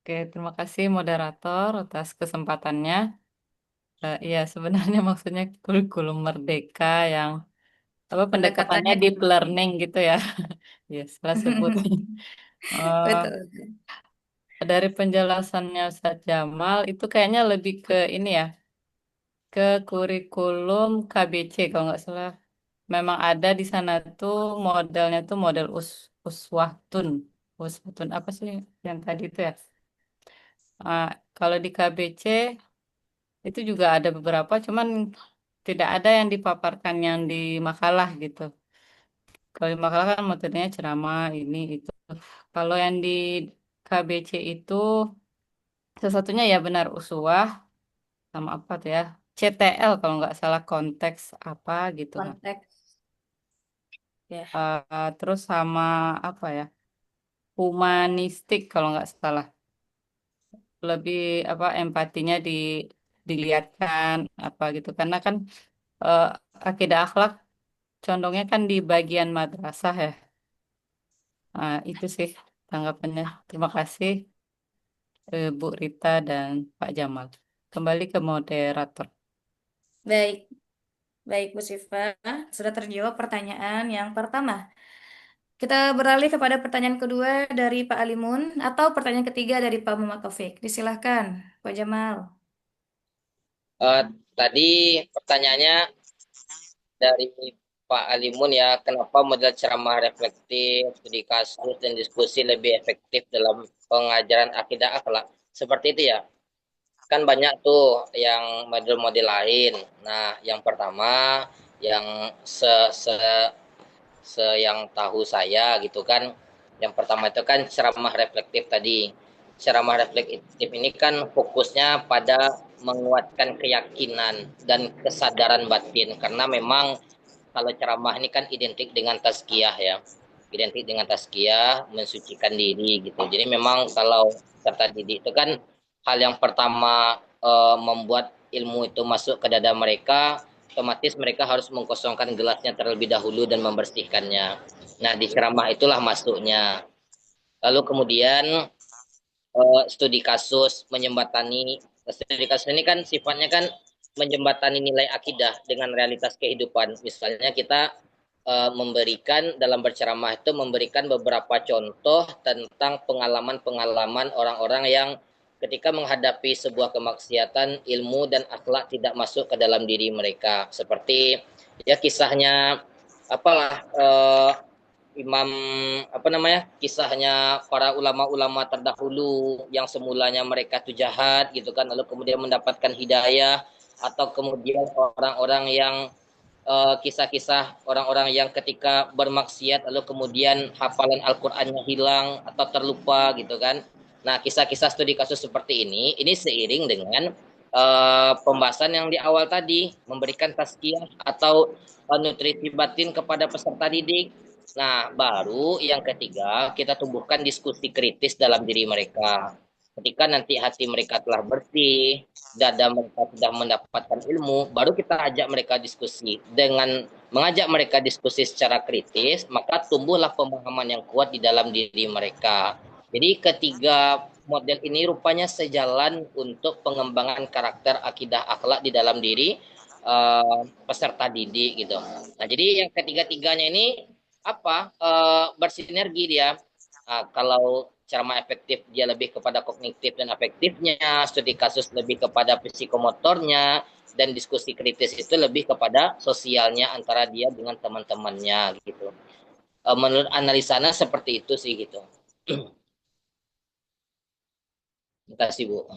Oke, terima kasih moderator atas kesempatannya. Iya, sebenarnya maksudnya kurikulum merdeka yang apa pendekatannya
Pendekatannya
deep
gimana?
learning gitu ya. Ya, salah sebut. Eh,
Betul.
dari penjelasannya Ustaz Jamal itu kayaknya lebih ke ini ya, ke kurikulum KBC kalau nggak salah. Memang ada di sana tuh modelnya tuh model Uswatun. Uswatun apa sih yang tadi itu ya? Ah, kalau di KBC itu juga ada beberapa, cuman tidak ada yang dipaparkan yang di makalah gitu. Kalau di makalah kan materinya ceramah ini itu. Kalau yang di KBC itu sesuatunya ya benar uswah sama apa tuh ya? CTL kalau nggak salah konteks apa gitu.
Konteks. Ya.
Terus sama apa ya? Humanistik kalau nggak salah. Lebih apa empatinya dilihatkan apa gitu karena kan eh, akidah akhlak condongnya kan di bagian madrasah ya. Itu sih tanggapannya. Terima kasih Bu Rita dan Pak Jamal. Kembali ke moderator.
Baik, baik Bu Sifa. Sudah terjawab pertanyaan yang pertama. Kita beralih kepada pertanyaan kedua dari Pak Alimun atau pertanyaan ketiga dari Pak Muhammad Taufik. Disilahkan, Pak Jamal.
Tadi pertanyaannya dari Pak Alimun ya, kenapa model ceramah reflektif, studi kasus, dan diskusi lebih efektif dalam pengajaran akidah akhlak? Seperti itu ya. Kan banyak tuh yang model-model lain. Nah, yang pertama yang yang tahu saya gitu kan, yang pertama itu kan ceramah reflektif tadi. Ceramah reflektif ini kan fokusnya pada menguatkan keyakinan dan kesadaran batin karena memang kalau ceramah ini kan identik dengan tazkiyah ya, identik dengan tazkiyah, mensucikan diri gitu. Jadi memang kalau serta didik itu kan hal yang pertama membuat ilmu itu masuk ke dada mereka, otomatis mereka harus mengkosongkan gelasnya terlebih dahulu dan membersihkannya. Nah, di ceramah itulah masuknya. Lalu kemudian studi kasus menjembatani. Studi kasus ini kan sifatnya kan menjembatani nilai akidah dengan realitas kehidupan. Misalnya kita memberikan dalam berceramah itu memberikan beberapa contoh tentang pengalaman-pengalaman orang-orang yang ketika menghadapi sebuah kemaksiatan, ilmu dan akhlak tidak masuk ke dalam diri mereka. Seperti ya kisahnya apalah Imam apa namanya kisahnya para ulama-ulama terdahulu yang semulanya mereka itu jahat gitu kan lalu kemudian mendapatkan hidayah atau kemudian orang-orang yang kisah-kisah orang-orang yang ketika bermaksiat lalu kemudian hafalan Al-Qur'annya hilang atau terlupa gitu kan. Nah, kisah-kisah studi kasus seperti ini seiring dengan pembahasan yang di awal tadi memberikan tazkiyah atau nutrisi batin kepada peserta didik. Nah, baru yang ketiga kita tumbuhkan diskusi kritis dalam diri mereka. Ketika nanti hati mereka telah bersih, dada mereka sudah mendapatkan ilmu, baru kita ajak mereka diskusi. Dengan mengajak mereka diskusi secara kritis, maka tumbuhlah pemahaman yang kuat di dalam diri mereka. Jadi ketiga model ini rupanya sejalan untuk pengembangan karakter, akidah, akhlak di dalam diri peserta didik gitu. Nah, jadi yang ketiga-tiganya ini bersinergi dia. Kalau ceramah efektif dia lebih kepada kognitif dan afektifnya, studi kasus lebih kepada psikomotornya, dan diskusi kritis itu lebih kepada sosialnya antara dia dengan teman-temannya gitu. Menurut analisanya seperti itu sih gitu. Terima kasih Bu.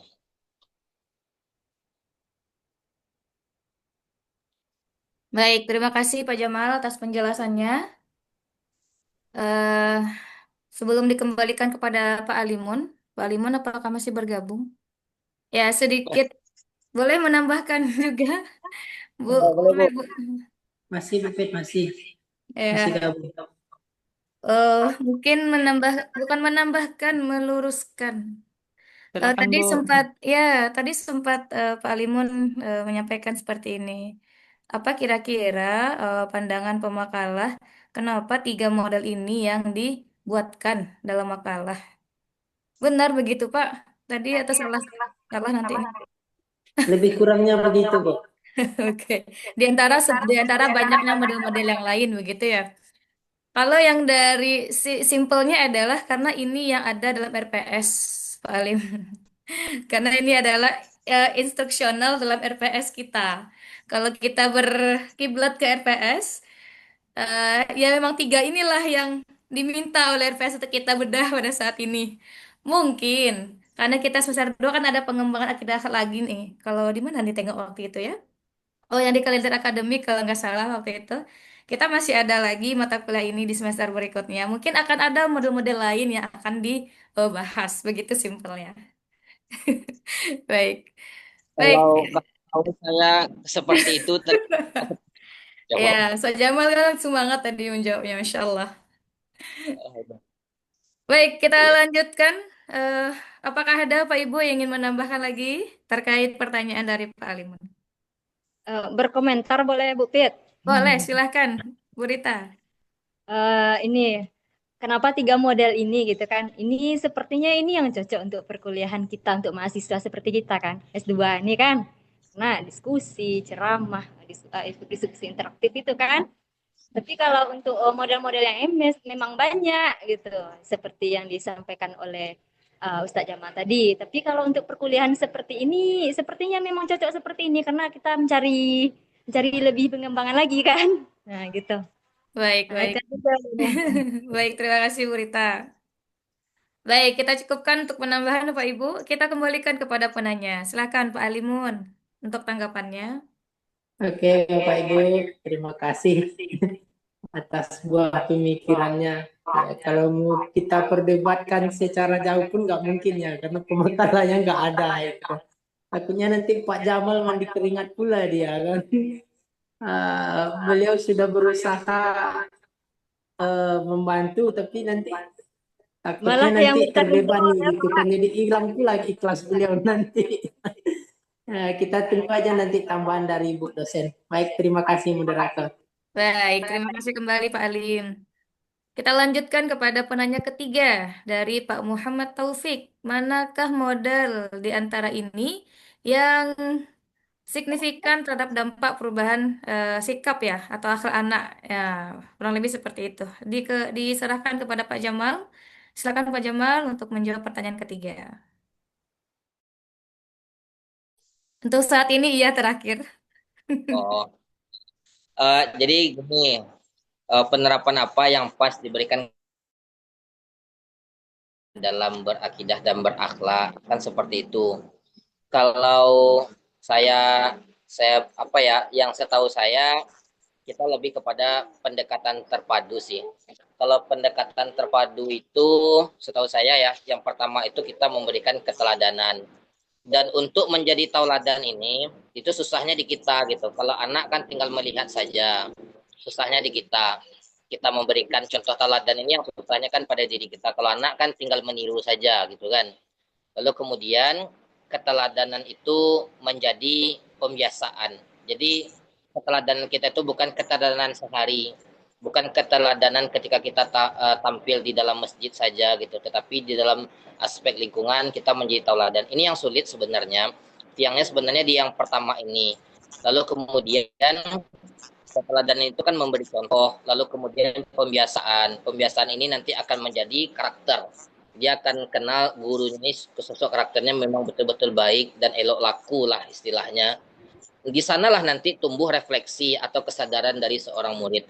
Baik, terima kasih Pak Jamal atas penjelasannya. Eh, Sebelum dikembalikan kepada Pak Alimun apakah masih bergabung? Ya, sedikit boleh menambahkan juga, Bu.
Boleh Bu.
Boleh, Bu.
Masih Pipit, masih
Ya,
gabung.
mungkin bukan menambahkan, meluruskan.
Silakan
Tadi
Bu.
tadi sempat Pak Alimun menyampaikan seperti ini. Apa kira-kira pandangan pemakalah, kenapa 3 model ini yang dibuatkan dalam makalah? Benar begitu, Pak? Tadi atau salah? Salah nanti ini.
Lebih kurangnya begitu, Bu.
Oke. Di antara banyaknya model-model yang lain begitu ya. Kalau yang dari simpelnya adalah karena ini yang ada dalam RPS, Pak Alim. Karena ini adalah instruksional dalam RPS kita. Kalau kita berkiblat ke RPS, ya memang 3 inilah yang diminta oleh RPS untuk kita bedah pada saat ini. Mungkin karena kita semester 2 kan ada pengembangan akidah lagi nih. Kalau di mana ditengok waktu itu ya? Oh, yang di kalender akademik kalau nggak salah waktu itu. Kita masih ada lagi mata kuliah ini di semester berikutnya. Mungkin akan ada model-model lain yang akan dibahas. Begitu simpelnya. Baik. Baik.
Kalau saya seperti itu
Ya,
jawab.
Ustaz Jamal kan semangat tadi menjawabnya, Masya Allah. Baik, kita lanjutkan. Eh, apakah ada Pak Ibu yang ingin menambahkan lagi terkait pertanyaan dari Pak Alimun?
Berkomentar boleh Bu Pit?
Boleh, silahkan, Bu Rita.
Ini kenapa 3 model ini gitu kan? Ini sepertinya ini yang cocok untuk perkuliahan kita untuk mahasiswa seperti kita kan, S2 ini kan. Nah, diskusi, ceramah, diskusi interaktif itu kan. Tapi kalau untuk model-model yang MS memang banyak gitu, seperti yang disampaikan oleh Ustadz Jamal tadi. Tapi kalau untuk perkuliahan seperti ini, sepertinya memang cocok seperti ini karena kita mencari lebih pengembangan lagi kan. Nah, gitu.
Baik,
Nah,
baik.
itu aja.
Baik, terima kasih Bu Rita. Baik, kita cukupkan untuk penambahan Pak Ibu. Kita kembalikan kepada penanya. Silakan Pak Alimun untuk tanggapannya.
Oke, Bapak Ibu, terima kasih atas buah pemikirannya. Ya, kalau mau kita perdebatkan secara jauh pun nggak mungkin ya, karena pemakalannya nggak ada itu. Takutnya nanti Pak Jamal mandi keringat pula dia kan. Beliau sudah berusaha membantu, tapi nanti takutnya
Malah yang
nanti
minta
terbebani
saya,
gitu
Pak.
kan, jadi hilang pula ikhlas beliau nanti. Kita tunggu aja nanti tambahan dari Ibu dosen. Baik, terima kasih moderator.
Baik, terima kasih kembali Pak Alim. Kita lanjutkan kepada penanya ketiga dari Pak Muhammad Taufik. Manakah model di antara ini yang signifikan terhadap dampak perubahan sikap ya atau akhlak anak ya, kurang lebih seperti itu. Diserahkan kepada Pak Jamal. Silakan Pak Jamal untuk menjawab pertanyaan ketiga. Untuk saat ini iya terakhir.
Oh, jadi gini, penerapan apa yang pas diberikan dalam berakidah dan berakhlak kan seperti itu. Kalau saya apa ya, yang setahu saya kita lebih kepada pendekatan terpadu sih. Kalau pendekatan terpadu itu setahu saya ya, yang pertama itu kita memberikan keteladanan. Dan untuk menjadi tauladan ini, itu susahnya di kita gitu. Kalau anak kan tinggal melihat saja, susahnya di kita. Kita memberikan contoh tauladan ini yang susahnya kan pada diri kita. Kalau anak kan tinggal meniru saja gitu kan. Lalu kemudian keteladanan itu menjadi pembiasaan. Jadi keteladanan kita itu bukan keteladanan sehari, bukan keteladanan ketika kita tampil di dalam masjid saja gitu, tetapi di dalam aspek lingkungan kita menjadi tauladan. Ini yang sulit sebenarnya. Tiangnya sebenarnya di yang pertama ini. Lalu kemudian keteladanan itu kan memberi contoh, lalu kemudian pembiasaan. Pembiasaan ini nanti akan menjadi karakter. Dia akan kenal gurunya ini, sosok karakternya memang betul-betul baik dan elok laku lah istilahnya. Di sanalah nanti tumbuh refleksi atau kesadaran dari seorang murid.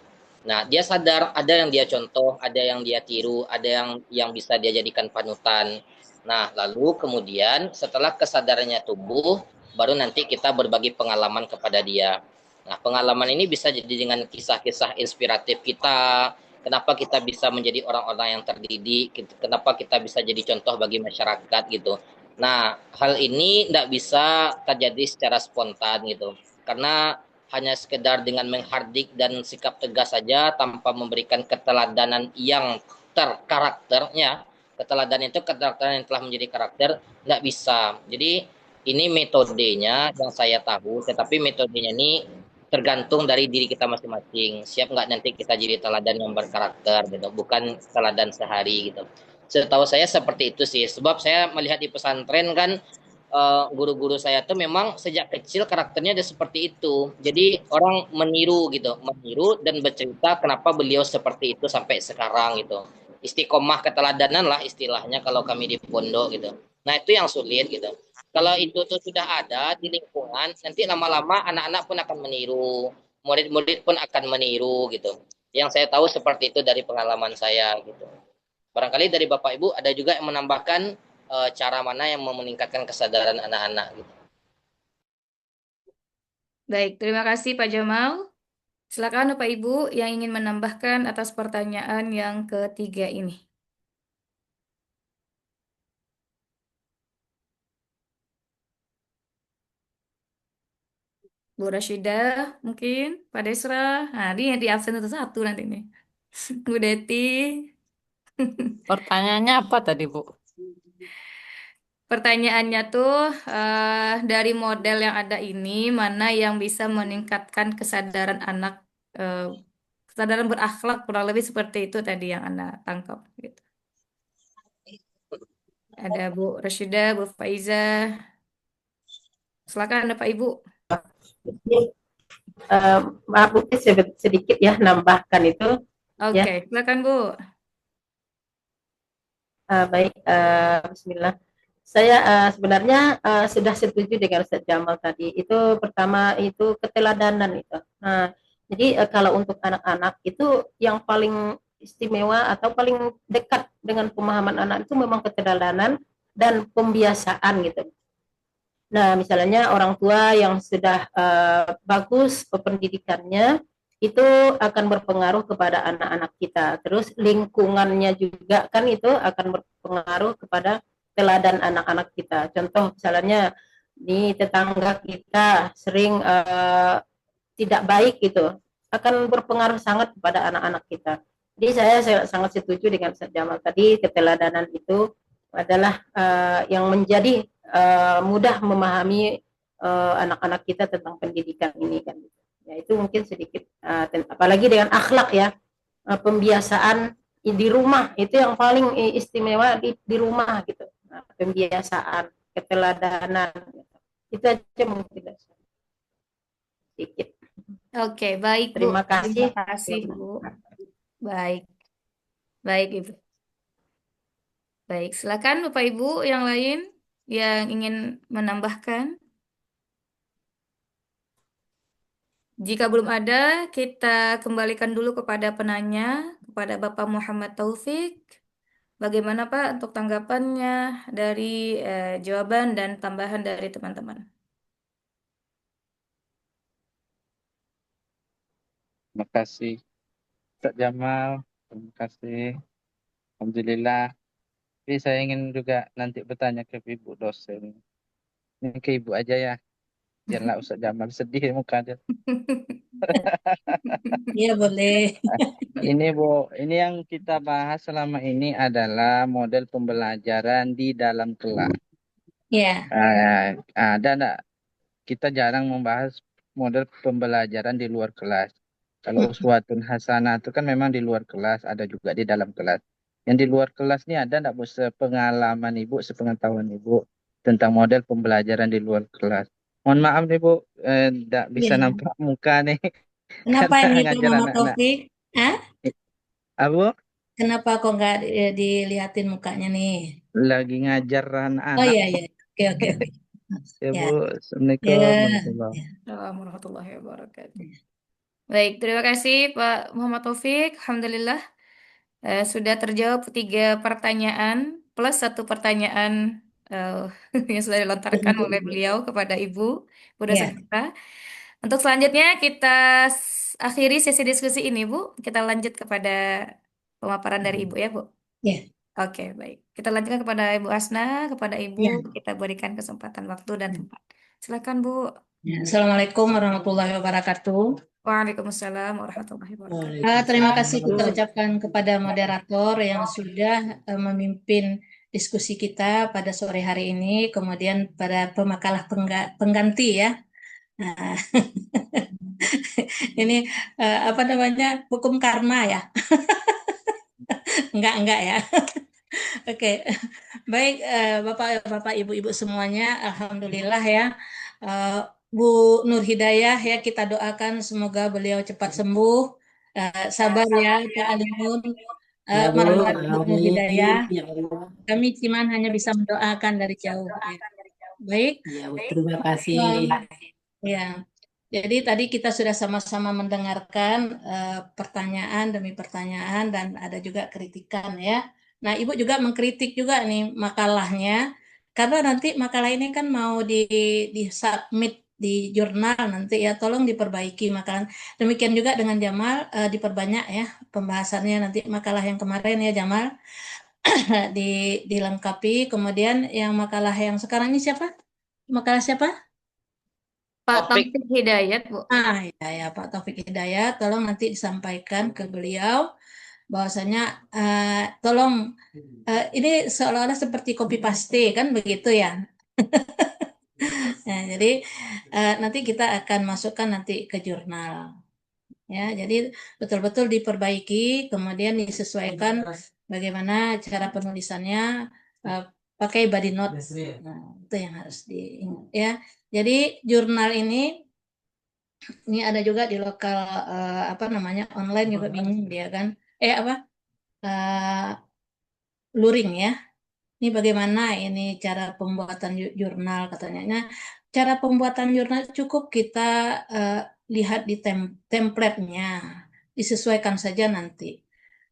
Nah, dia sadar ada yang dia contoh, ada yang dia tiru, ada yang bisa dia jadikan panutan. Nah, lalu kemudian setelah kesadarannya tumbuh, baru nanti kita berbagi pengalaman kepada dia. Nah, pengalaman ini bisa jadi dengan kisah-kisah inspiratif kita, kenapa kita bisa menjadi orang-orang yang terdidik, kenapa kita bisa jadi contoh bagi masyarakat gitu. Nah, hal ini tidak bisa terjadi secara spontan gitu. Karena hanya sekedar dengan menghardik dan sikap tegas saja tanpa memberikan keteladanan yang terkarakternya. Keteladanan itu keteladanan yang telah menjadi karakter, tidak bisa. Jadi ini metodenya yang saya tahu, tetapi metodenya ini tergantung dari diri kita masing-masing. Siap nggak nanti kita jadi teladan yang berkarakter gitu, bukan teladan sehari gitu. Setahu saya seperti itu sih. Sebab saya melihat di pesantren kan guru-guru saya tuh memang sejak kecil karakternya ada seperti itu. Jadi orang meniru gitu, meniru dan bercerita kenapa beliau seperti itu sampai sekarang gitu. Istiqomah keteladanan lah istilahnya kalau kami di pondok gitu. Nah itu yang sulit gitu. Kalau itu tuh sudah ada di lingkungan, nanti lama-lama anak-anak pun akan meniru, murid-murid pun akan meniru gitu. Yang saya tahu seperti itu dari pengalaman saya gitu. Barangkali dari Bapak Ibu ada juga yang menambahkan cara mana yang meningkatkan kesadaran anak-anak gitu.
Baik, terima kasih Pak Jamal. Silakan Bapak Ibu yang ingin menambahkan atas pertanyaan yang ketiga ini. Bu Rashidah mungkin, Pak Desra. Nah, ini yang di absen satu nanti nih. Bu Deti.
Pertanyaannya apa tadi, Bu?
Pertanyaannya tuh dari model yang ada ini, mana yang bisa meningkatkan kesadaran anak, kesadaran berakhlak, kurang lebih seperti itu tadi yang anak tangkap. Gitu. Ada Bu Rashidah, Bu Faiza. Silakan Pak Ibu.
Maaf mungkin sedikit ya nambahkan itu.
Oke,
Ya.
silakan Bu.
Baik, Bismillah. Saya sebenarnya sudah setuju dengan Ustaz Jamal tadi. Itu pertama itu keteladanan itu. Nah, jadi kalau untuk anak-anak itu yang paling istimewa atau paling dekat dengan pemahaman anak itu memang keteladanan dan pembiasaan gitu. Nah, misalnya orang tua yang sudah bagus pendidikannya itu akan berpengaruh kepada anak-anak kita. Terus lingkungannya juga kan itu akan berpengaruh kepada teladan anak-anak kita. Contoh misalnya di tetangga kita sering tidak baik gitu, akan berpengaruh sangat kepada anak-anak kita. Jadi saya sangat setuju dengan Ustaz Jamal tadi, keteladanan itu adalah yang menjadi mudah memahami anak-anak kita tentang pendidikan ini kan. Ya itu mungkin sedikit apalagi dengan akhlak ya, pembiasaan di rumah itu yang paling istimewa di rumah gitu. Nah, pembiasaan, keteladanan itu aja mungkin sedikit.
Oke, baik Bu.
Terima kasih.
Terima kasih Bu. Baik. Baik Ibu. Baik, silakan Bapak Ibu yang lain yang ingin menambahkan. Jika belum ada, kita kembalikan dulu kepada penanya, kepada Bapak Muhammad Taufik. Bagaimana Pak untuk tanggapannya dari jawaban dan tambahan dari teman-teman?
Terima kasih Ustaz Jamal, terima kasih. Alhamdulillah. Tapi saya ingin juga nanti bertanya ke ibu dosen. Ini ke ibu aja ya. Biarlah Ustaz Jamal sedih mukanya.
Iya boleh.
Ini Bu, ini yang kita bahas selama ini adalah model pembelajaran di dalam kelas.
Ya.
Ada enggak? Kita jarang membahas model pembelajaran di luar kelas. Kalau uswatun hasanah itu kan memang di luar kelas, ada juga di dalam kelas. Yang di luar kelas ini ada enggak Bu sepengalaman Ibu, sepengetahuan Ibu tentang model pembelajaran di luar kelas? Mohon maaf nih Bu, enggak bisa
Ya.
nampak muka nih
Kenapa
karena
ini Pak
ngajar
Muhammad
anak-anak.
Taufik? Hah?
Abu
Kenapa kok nggak dilihatin mukanya nih?
lagi ngajar
Oh
anak-anak.
iya iya. Oke oke oke.
Ya
Ya.
Bu,
Ya.
Assalamualaikum warahmatullahi.
Assalamualaikum warahmatullahi wabarakatuh. Baik, terima kasih Pak Muhammad Taufik. Alhamdulillah sudah terjawab 3 pertanyaan plus 1 pertanyaan yang sudah dilontarkan oleh beliau kepada Ibu Dosen
Ya.
kita. Untuk selanjutnya kita akhiri sesi diskusi ini, Bu. Kita lanjut kepada pemaparan dari Ibu ya, Bu.
Ya.
Oke, baik. Kita lanjutkan kepada Ibu Asna, kepada Ibu
Ya.
kita berikan kesempatan waktu dan tempat. Silakan, Bu.
Ya. Assalamualaikum warahmatullahi wabarakatuh.
Waalaikumsalam warahmatullahi wabarakatuh.
Terima kasih kita ucapkan kepada moderator yang sudah memimpin diskusi kita pada sore hari ini, kemudian pada pemakalah pengganti ya. Nah, ini apa namanya, hukum karma ya? Enggak ya. Oke, baik Bapak, Ibu-Ibu semuanya, alhamdulillah ya. Bu Nur Hidayah ya, kita doakan semoga beliau cepat sembuh. Sabar ya Pak Alimun,
Ya Bu,
merawat Bu Nur Hidayah.
amin ya Allah.
Kami cuman hanya bisa mendoakan dari jauh. Ya. Baik.
Ya Bu, terima kasih.
Ya. Jadi tadi kita sudah sama-sama mendengarkan pertanyaan demi pertanyaan dan ada juga kritikan ya. Nah, Ibu juga mengkritik juga nih makalahnya, karena nanti makalah ini kan mau di submit di jurnal nanti ya, tolong diperbaiki makalah. Demikian juga dengan Jamal, diperbanyak ya pembahasannya nanti makalah yang kemarin ya Jamal dilengkapi. Kemudian yang makalah yang sekarang ini siapa? Makalah siapa?
Pak Taufik Hidayat, Bu.
Ya Pak Taufik Hidayat, tolong nanti disampaikan ke beliau bahwasanya tolong ini seolah-olah seperti copy paste kan begitu ya. Nah, jadi nanti kita akan masukkan nanti ke jurnal. Ya, jadi betul-betul diperbaiki, kemudian disesuaikan bagaimana cara penulisannya, pakai body note. Nah, itu yang harus diingat ya. Jadi jurnal ini ada juga di lokal apa namanya online juga bingung dia kan. Luring ya. Ini bagaimana ini cara pembuatan jurnal katanya. Nah, cara pembuatan jurnal cukup kita lihat di template-nya, disesuaikan saja nanti.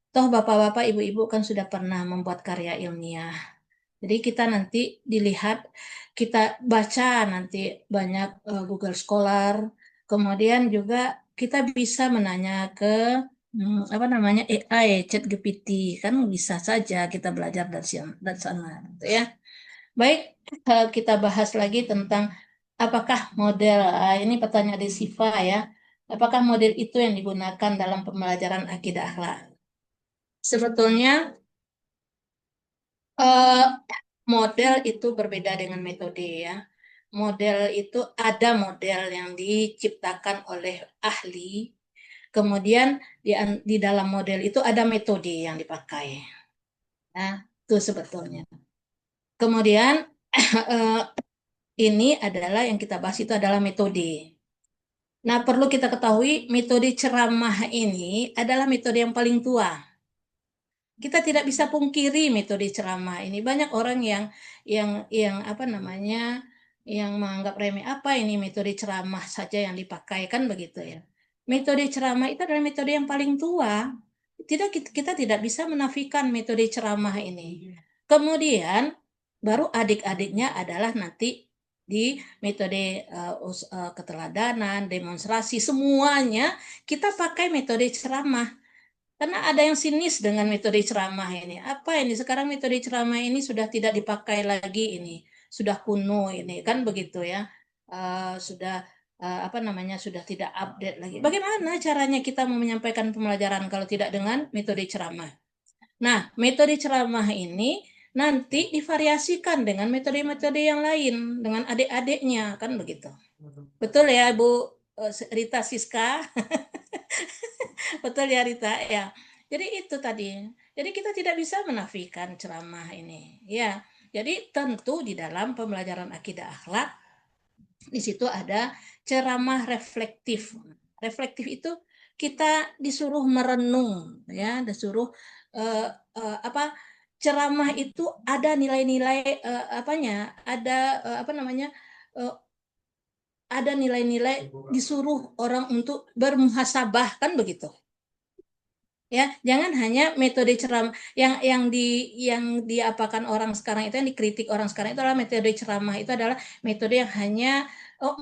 Toh bapak-bapak, ibu-ibu kan sudah pernah membuat karya ilmiah. Jadi kita nanti dilihat, kita baca nanti banyak Google Scholar, kemudian juga kita bisa menanya ke apa namanya AI, ChatGPT, kan bisa saja kita belajar dari sana, gitu ya. Baik, kita bahas lagi tentang apakah model, ini pertanyaan dari Siva ya, apakah model itu yang digunakan dalam pembelajaran akidah akhlak? Sebetulnya model itu berbeda dengan metode ya. Model itu ada model yang diciptakan oleh ahli, kemudian di dalam model itu ada metode yang dipakai. Nah, itu sebetulnya. Kemudian ini adalah yang kita bahas itu adalah metode. Nah, perlu kita ketahui metode ceramah ini adalah metode yang paling tua. Kita tidak bisa pungkiri metode ceramah ini. Banyak orang yang apa namanya, yang menganggap remeh, apa ini metode ceramah saja yang dipakai, kan begitu ya. Metode ceramah itu adalah metode yang paling tua. Kita tidak bisa menafikan metode ceramah ini. Kemudian baru adik-adiknya adalah nanti di metode keteladanan, demonstrasi, semuanya kita pakai metode ceramah. Karena ada yang sinis dengan metode ceramah ini. Apa ini? Sekarang metode ceramah ini sudah tidak dipakai lagi ini. Sudah kuno ini, kan begitu ya. Sudah apa namanya? Sudah tidak update lagi. Bagaimana caranya kita mau menyampaikan pembelajaran kalau tidak dengan metode ceramah? Nah, metode ceramah ini nanti divariasikan dengan metode-metode yang lain, dengan adik-adiknya, kan begitu. Betul ya, Bu Rita Siska? Betul ya, Rita? Ya. Jadi itu tadi. Jadi kita tidak bisa menafikan ceramah ini. Ya. Jadi tentu di dalam pembelajaran akidah akhlak, di situ ada ceramah reflektif. Reflektif itu kita disuruh merenung, ya, disuruh ceramah itu ada nilai-nilai ada nilai-nilai disuruh orang untuk bermuhasabah, kan begitu. Ya, jangan hanya metode ceramah yang diapakan orang sekarang itu, yang dikritik orang sekarang itu adalah metode ceramah itu adalah metode yang hanya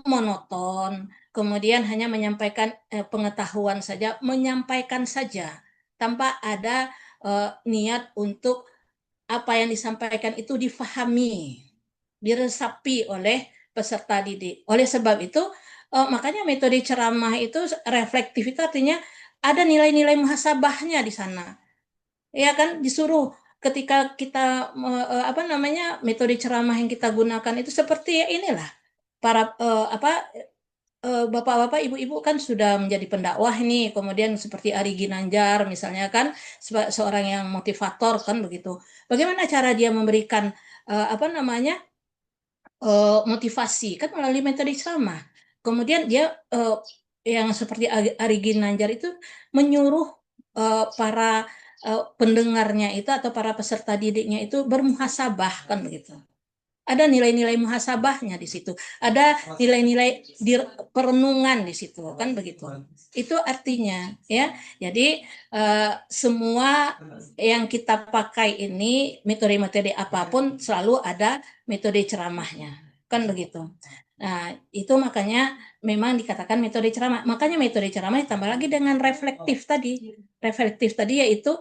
monoton, kemudian hanya menyampaikan pengetahuan saja, menyampaikan saja tanpa ada niat untuk apa yang disampaikan itu difahami, diresapi oleh peserta didik. Oleh sebab itu, makanya metode ceramah itu reflektif, itu artinya ada nilai-nilai muhasabahnya di sana. Ya kan, disuruh ketika kita metode ceramah yang kita gunakan itu seperti inilah para bapak-bapak, ibu-ibu kan sudah menjadi pendakwah nih, kemudian seperti Ari Ginanjar misalnya kan, seorang yang motivator kan begitu. Bagaimana cara dia memberikan motivasi kan melalui metode ceramah. Kemudian dia yang seperti Ari Ginanjar itu menyuruh para pendengarnya itu atau para peserta didiknya itu bermuhasabah, kan begitu. Ada nilai-nilai muhasabahnya di situ, ada nilai-nilai perenungan di situ, kan begitu. Itu artinya, ya. Jadi semua yang kita pakai ini, metode-metode apapun selalu ada metode ceramahnya, kan begitu. Nah, itu makanya memang dikatakan metode ceramah. Makanya metode ceramah ditambah lagi dengan reflektif tadi. Reflektif tadi yaitu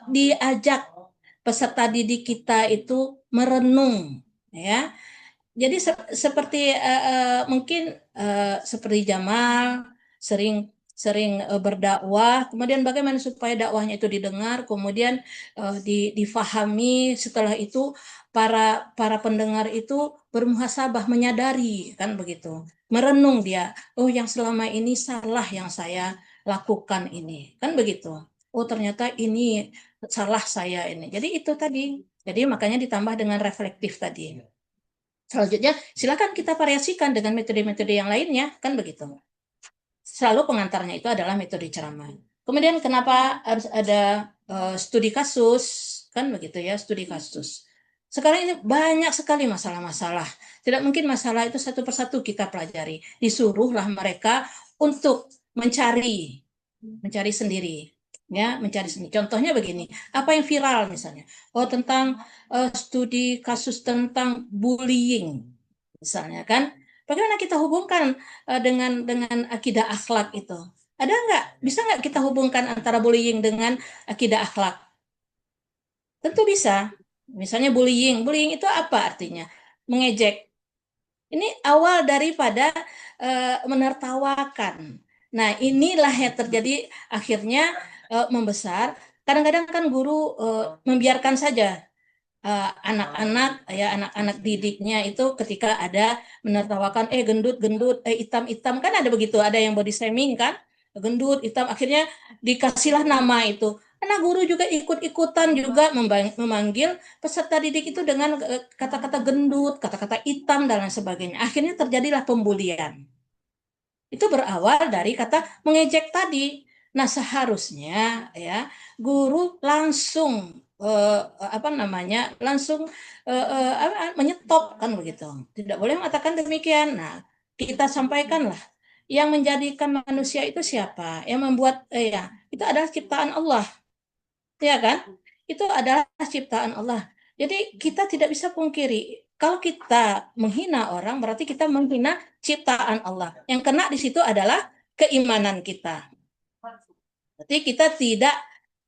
diajak peserta didik kita itu merenung, ya. Jadi seperti mungkin seperti Jamal sering berdakwah, kemudian bagaimana supaya dakwahnya itu didengar, kemudian difahami, setelah itu para pendengar itu bermuhasabah, menyadari, kan begitu, merenung dia, oh yang selama ini salah yang saya lakukan ini, kan begitu. Oh ternyata ini salah saya ini. Jadi itu tadi. Jadi makanya ditambah dengan reflektif tadi. Selanjutnya silakan kita variasikan dengan metode-metode yang lainnya, kan begitu. Selalu pengantarnya itu adalah metode ceramah. Kemudian kenapa harus ada studi kasus, kan begitu ya, studi kasus. Sekarang ini banyak sekali masalah-masalah. Tidak mungkin masalah itu satu persatu kita pelajari. Disuruhlah mereka untuk mencari sendiri. Ya, mencari sendiri. Contohnya begini, apa yang viral misalnya? Oh, tentang studi kasus tentang bullying misalnya kan. Bagaimana kita hubungkan dengan akidah akhlak itu? Ada nggak? Bisa nggak kita hubungkan antara bullying dengan akidah akhlak? Tentu bisa. Misalnya bullying itu apa artinya? Mengejek. Ini awal daripada menertawakan. Nah, inilah yang terjadi akhirnya membesar. Kadang-kadang kan guru membiarkan saja anak-anak didiknya itu ketika ada menertawakan gendut, hitam, kan ada begitu, ada yang body shaming kan, gendut, hitam, akhirnya dikasihlah nama itu. Karena guru juga ikut-ikutan juga memanggil peserta didik itu dengan kata-kata gendut, kata-kata hitam dan lain sebagainya. Akhirnya terjadilah pembulian. Itu berawal dari kata mengejek tadi. Nah, seharusnya ya guru langsung menyetop, kan begitu. Tidak boleh mengatakan demikian. Nah, kita sampaikanlah yang menjadikan manusia itu siapa? Yang membuat itu adalah ciptaan Allah. Ya kan? Itu adalah ciptaan Allah. Jadi kita tidak bisa pungkiri, kalau kita menghina orang berarti kita menghina ciptaan Allah. Yang kena di situ adalah keimanan kita. Berarti kita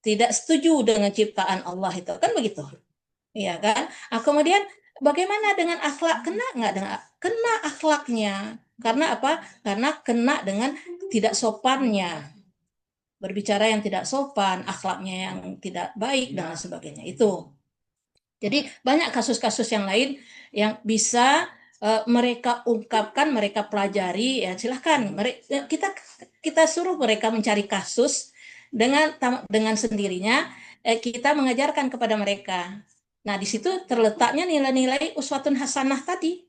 tidak setuju dengan ciptaan Allah itu, kan begitu? Iya kan? Nah, kemudian bagaimana dengan akhlak? Kena nggak dengan kena akhlaknya? Karena apa? Karena kena dengan tidak sopannya. Berbicara yang tidak sopan, akhlaknya yang tidak baik dan sebagainya. Itu. Jadi banyak kasus-kasus yang lain yang bisa mereka ungkapkan, mereka pelajari, ya silahkan. Kita suruh mereka mencari kasus dengan sendirinya, kita mengajarkan kepada mereka. Nah, di situ terletaknya nilai-nilai uswatun hasanah tadi.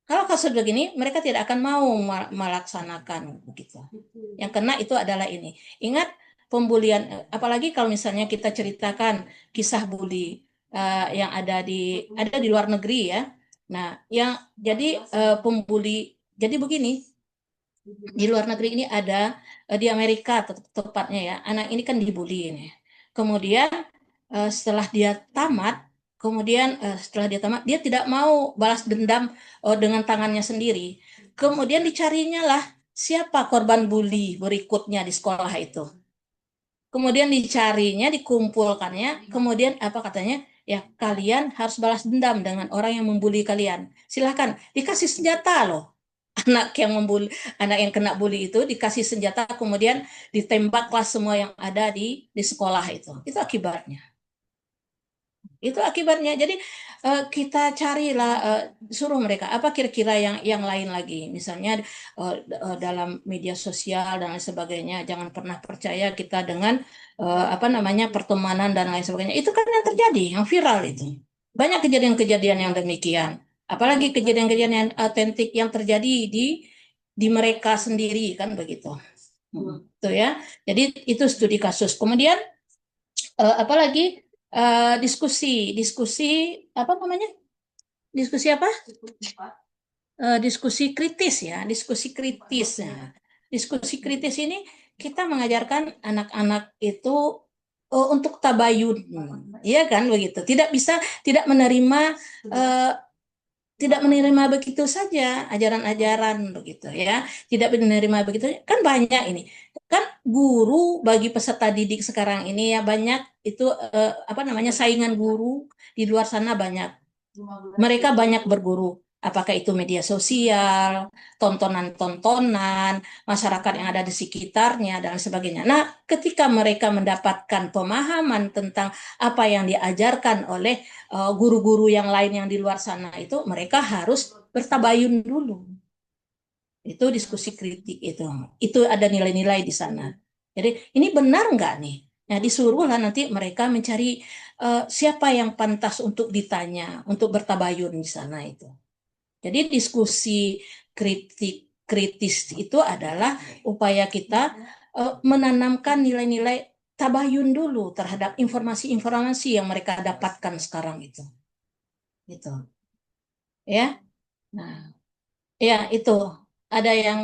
Kalau kasus begini, mereka tidak akan mau melaksanakan begitu. Yang kena itu adalah ini. Ingat pembulian, apalagi kalau misalnya kita ceritakan kisah bully yang ada di luar negeri ya. Nah, yang jadi pembuli, jadi begini, di luar negeri ini ada di Amerika tepatnya ya, anak ini kan dibully ini. Kemudian setelah dia tamat, dia tidak mau balas dendam dengan tangannya sendiri. Kemudian dicarinya lah siapa korban bully berikutnya di sekolah itu. Kemudian dicarinya, dikumpulkannya, kemudian apa katanya? Ya, kalian harus balas dendam dengan orang yang membuli kalian. Silahkan, dikasih senjata loh. Anak yang kena bully itu dikasih senjata, kemudian ditembaklah semua yang ada di sekolah itu. Itu akibatnya. Jadi kita carilah, suruh mereka apa kira-kira yang lain lagi. Misalnya dalam media sosial dan lain sebagainya, jangan pernah percaya kita dengan pertemanan dan lain sebagainya. Itu kan yang terjadi, yang viral itu. Banyak kejadian-kejadian yang demikian. Apalagi kejadian-kejadian yang autentik yang terjadi di mereka sendiri kan begitu. Tuh ya. Jadi itu studi kasus. Kemudian apalagi diskusi apa namanya? Diskusi apa? Diskusi kritis ya, diskusi kritis. Nah, diskusi kritis ini kita mengajarkan anak-anak itu untuk tabayun, ya kan begitu. Tidak menerima begitu saja ajaran-ajaran begitu ya. Tidak menerima begitu. Kan banyak ini. Kan guru bagi peserta didik sekarang ini ya banyak itu saingan guru di luar sana banyak. Mereka banyak berguru. Apakah itu media sosial, tontonan-tontonan, masyarakat yang ada di sekitarnya, dan sebagainya. Nah, ketika mereka mendapatkan pemahaman tentang apa yang diajarkan oleh guru-guru yang lain yang di luar sana itu, mereka harus bertabayun dulu. Itu diskusi kritik itu. Itu ada nilai-nilai di sana. Jadi, ini benar nggak nih? Nah, disuruhlah nanti mereka mencari siapa yang pantas untuk ditanya, untuk bertabayun di sana itu. Jadi diskusi kritis itu adalah upaya kita menanamkan nilai-nilai tabayun dulu terhadap informasi-informasi yang mereka dapatkan sekarang itu. Gitu. Ya. Nah, ya itu. Ada yang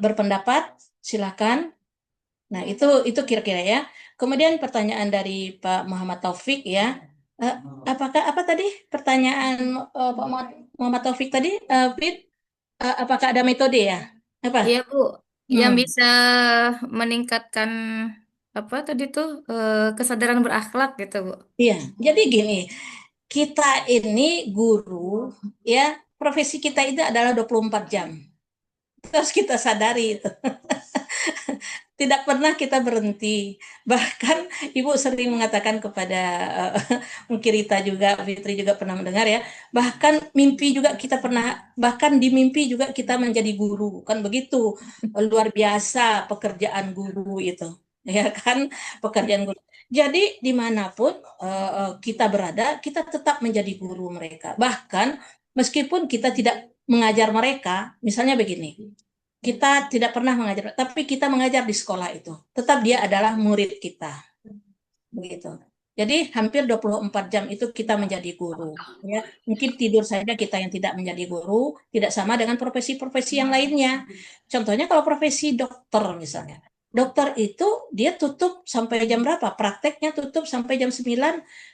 berpendapat, silakan. Nah, itu kira-kira ya. Kemudian pertanyaan dari Pak Muhammad Taufik ya. Apa tadi pertanyaan Pak Muhammad Taufik tadi, Fit? Apakah ada metode ya? Apa?
Iya, Bu. Yang bisa meningkatkan apa tadi tuh kesadaran berakhlak gitu, Bu.
Iya, jadi gini, kita ini guru ya, profesi kita itu adalah 24 jam. Terus kita sadari itu. Tidak pernah kita berhenti. Bahkan Ibu sering mengatakan kepada mungkin Rita juga, Fitri juga pernah mendengar ya. Bahkan mimpi juga kita pernah, bahkan di mimpi juga kita menjadi guru. Kan begitu, luar biasa pekerjaan guru itu. Ya kan, pekerjaan guru. Jadi dimanapun kita berada, kita tetap menjadi guru mereka. Bahkan meskipun kita tidak mengajar mereka, misalnya begini, kita tidak pernah mengajar, tapi kita mengajar di sekolah itu. Tetap dia adalah murid kita. Begitu. Jadi hampir 24 jam itu kita menjadi guru. Ya. Mungkin tidur saja kita yang tidak menjadi guru, tidak sama dengan profesi-profesi yang lainnya. Contohnya kalau profesi dokter misalnya. Dokter itu dia tutup sampai jam berapa? Prakteknya tutup sampai jam 9.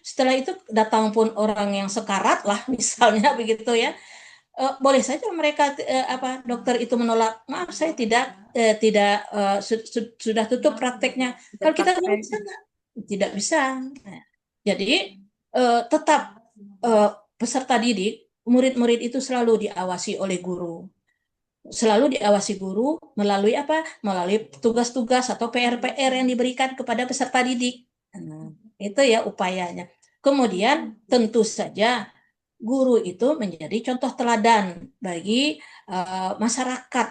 Setelah itu datang pun orang yang sekarat lah misalnya begitu ya. Boleh saja mereka dokter itu menolak, maaf saya sudah tutup prakteknya. Kalau kita tidak bisa. Jadi tetap peserta didik, murid-murid itu selalu diawasi oleh guru. Selalu diawasi guru melalui apa? Melalui tugas-tugas atau PR-PR yang diberikan kepada peserta didik. Itu ya upayanya. Kemudian tentu saja guru itu menjadi contoh teladan bagi masyarakat.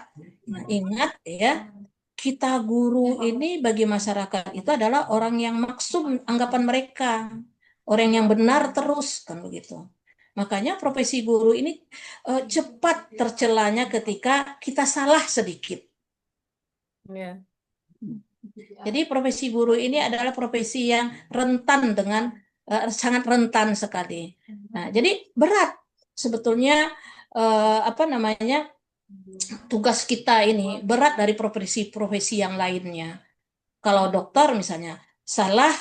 Nah, ingat ya, kita guru ini bagi masyarakat itu adalah orang yang maksum anggapan mereka, orang yang benar terus kan begitu. Makanya profesi guru ini cepat tercelanya ketika kita salah sedikit.
Ya.
Jadi profesi guru ini adalah profesi yang rentan dengan sangat rentan sekali. Nah, jadi berat sebetulnya apa namanya tugas kita ini berat dari profesi-profesi yang lainnya. Kalau dokter misalnya salah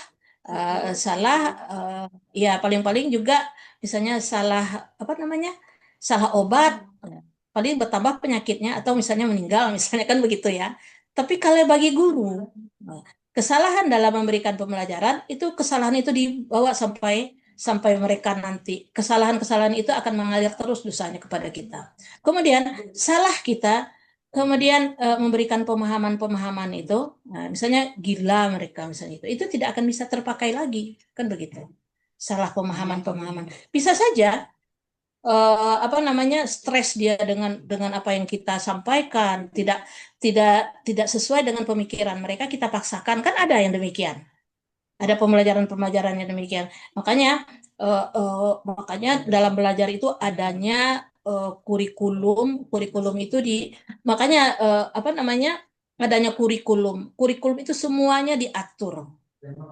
ya paling-paling juga misalnya salah apa namanya salah obat paling bertambah penyakitnya atau misalnya meninggal misalnya kan begitu ya. Tapi kalau bagi guru kesalahan dalam memberikan pembelajaran itu kesalahan itu dibawa sampai sampai mereka nanti kesalahan-kesalahan itu akan mengalir terus dosanya kepada kita. Kemudian salah kita kemudian memberikan pemahaman-pemahaman itu, nah, misalnya gila mereka misalnya itu tidak akan bisa terpakai lagi, kan begitu. Salah pemahaman-pemahaman. Bisa saja apa namanya stres dia dengan apa yang kita sampaikan, tidak sesuai dengan pemikiran mereka kita paksakan, kan ada yang demikian. Ada pembelajaran-pembelajaran yang demikian. Makanya dalam belajar itu adanya kurikulum. Kurikulum itu makanya apa namanya adanya kurikulum. Kurikulum itu semuanya diatur.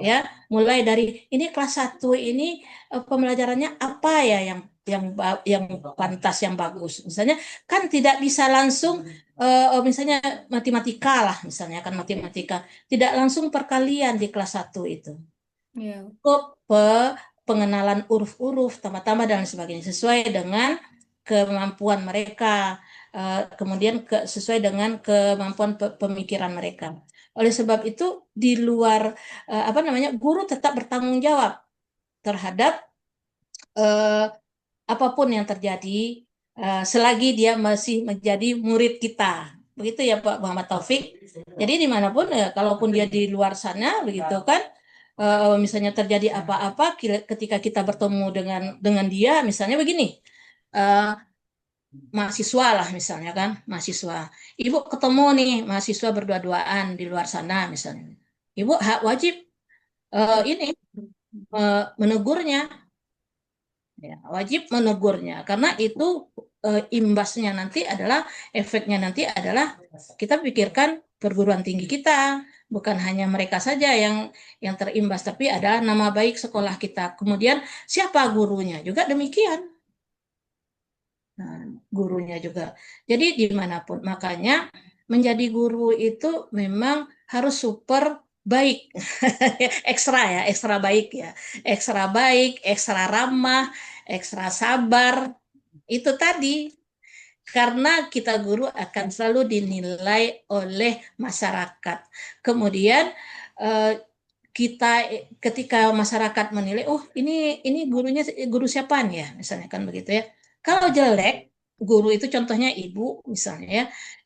Ya, mulai dari ini kelas 1 ini pembelajarannya apa ya yang pantas yang bagus. Misalnya kan tidak bisa langsung misalnya matematika lah misalnya kan matematika tidak langsung perkalian di kelas 1 itu.
Ya.
Cukup pengenalan huruf-huruf, tambah-tambah dan sebagainya sesuai dengan kemampuan mereka, kemudian sesuai dengan kemampuan pemikiran mereka. Oleh sebab itu di luar apa namanya guru tetap bertanggung jawab terhadap apapun yang terjadi selagi dia masih menjadi murid kita. Begitu ya Pak Muhammad Taufik. Jadi dimanapun kalaupun dia di luar sana begitu kan misalnya terjadi apa-apa ketika kita bertemu dengan dia misalnya begini mahasiswa lah misalnya kan mahasiswa ibu ketemu nih mahasiswa berdua-duaan di luar sana misalnya ibu wajib ini menegurnya ya, wajib menegurnya karena itu imbasnya nanti adalah efeknya nanti adalah kita pikirkan perguruan tinggi kita bukan hanya mereka saja yang terimbas tapi ada nama baik sekolah kita kemudian siapa gurunya juga demikian gurunya juga jadi dimanapun makanya menjadi guru itu memang harus super baik ekstra baik ya ekstra ramah ekstra sabar itu tadi karena kita guru akan selalu dinilai oleh masyarakat kemudian kita ketika masyarakat menilai oh ini gurunya guru siapa nih ya misalnya kan begitu ya kalau jelek guru itu contohnya ibu misalnya ya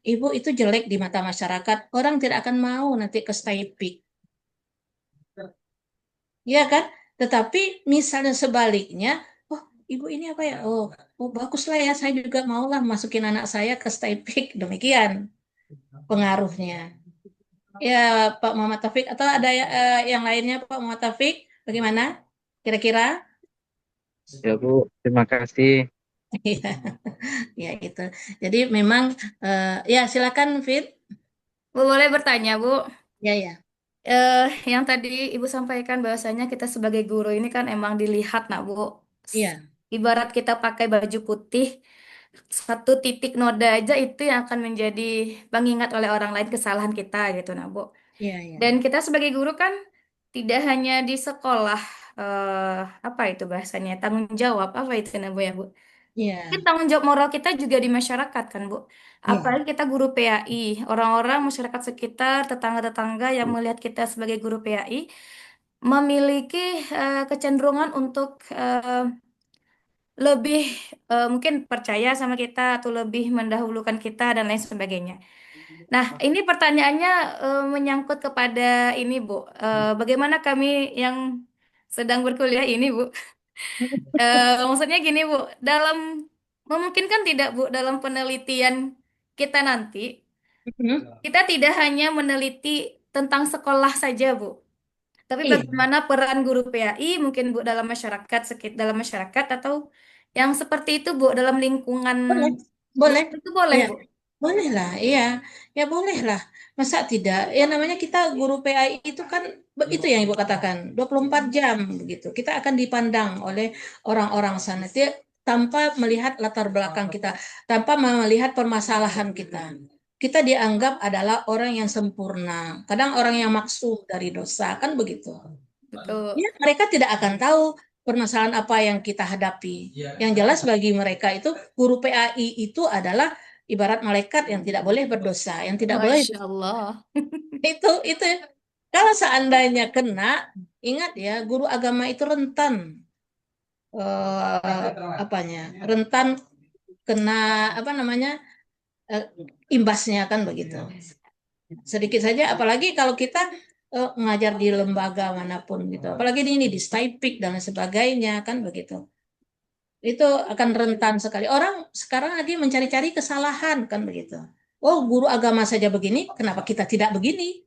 ibu itu jelek di mata masyarakat orang tidak akan mau nanti ke Staipik ya kan tetapi misalnya sebaliknya oh ibu ini apa ya oh bagus lah ya saya juga maulah masukin anak saya ke Staipik demikian pengaruhnya ya Pak Muhammad Taufik atau ada yang lainnya Pak Muhammad Taufik bagaimana kira-kira
Ya Bu, terima kasih.
ya itu jadi memang ya silakan Fit
Bu boleh bertanya, Bu?
ya ya
Yang tadi Ibu sampaikan bahwasanya kita sebagai guru ini kan emang dilihat, nak Bu.
iya
Ibarat kita pakai baju putih, satu titik noda aja itu yang akan menjadi pengingat oleh orang lain kesalahan kita gitu, nak Bu.
iya iya
Dan kita sebagai guru kan tidak hanya di sekolah, apa itu bahasanya, tanggung jawab, apa itu, nak Bu ya, Bu?
iya
Mungkin tanggung jawab moral kita juga di masyarakat kan, Bu.
iya
Apalagi kita guru PAI, orang-orang masyarakat sekitar, tetangga-tetangga yang melihat kita sebagai guru PAI memiliki kecenderungan untuk lebih mungkin percaya sama kita atau lebih mendahulukan kita dan lain sebagainya. Nah, ini pertanyaannya menyangkut kepada ini, Bu. Bagaimana kami yang sedang berkuliah ini, Bu. Maksudnya gini, Bu, memungkinkan tidak, Bu, dalam penelitian kita nanti, kita tidak hanya meneliti tentang sekolah saja, Bu, tapi
Iya,
bagaimana peran guru PAI mungkin, Bu, dalam masyarakat, dalam masyarakat atau yang seperti itu, Bu, dalam lingkungan
boleh, boleh.
itu boleh,
Ya,
Bu.
boleh lah, iya. Ya boleh lah. Masa tidak? Ya namanya kita guru PAI itu kan itu yang Ibu katakan, 24 jam begitu. Kita akan dipandang oleh orang-orang sana. Tanpa melihat latar belakang kita, tanpa melihat permasalahan kita. Kita dianggap adalah orang yang sempurna. Kadang orang yang maksum dari dosa, kan begitu.
Betul.
Ya, mereka tidak akan tahu permasalahan apa yang kita hadapi. Yang jelas bagi mereka itu guru PAI itu adalah ibarat malaikat yang tidak boleh berdosa, yang tidak boleh
Masya Allah.
itu kalau seandainya kena, ingat ya, guru agama itu rentan rentan kena apa namanya imbasnya kan begitu. Sedikit saja, apalagi kalau kita mengajar di lembaga manapun gitu, apalagi ini di STIPIK dan sebagainya kan begitu. Itu akan rentan sekali. Orang sekarang lagi mencari-cari kesalahan kan begitu. Oh, guru agama saja begini, kenapa kita tidak begini?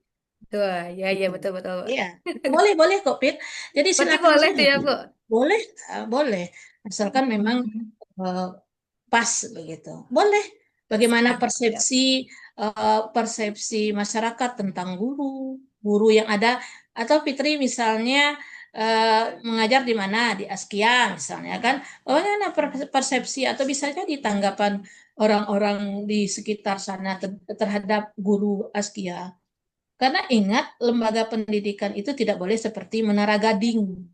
Wah, ya betul betul.
Iya, boleh kok, Pit. Jadi
Berarti
silakan
boleh
saja.
tuh ya, Bu.
Boleh, boleh. Asalkan memang pas begitu. Boleh. Bagaimana persepsi masyarakat tentang guru yang ada, atau Fitri misalnya mengajar di mana, di Askia misalnya kan, bagaimana persepsi atau bisa jadi tanggapan orang-orang di sekitar sana terhadap guru Askia. Karena ingat, lembaga pendidikan itu tidak boleh seperti Menara Gading.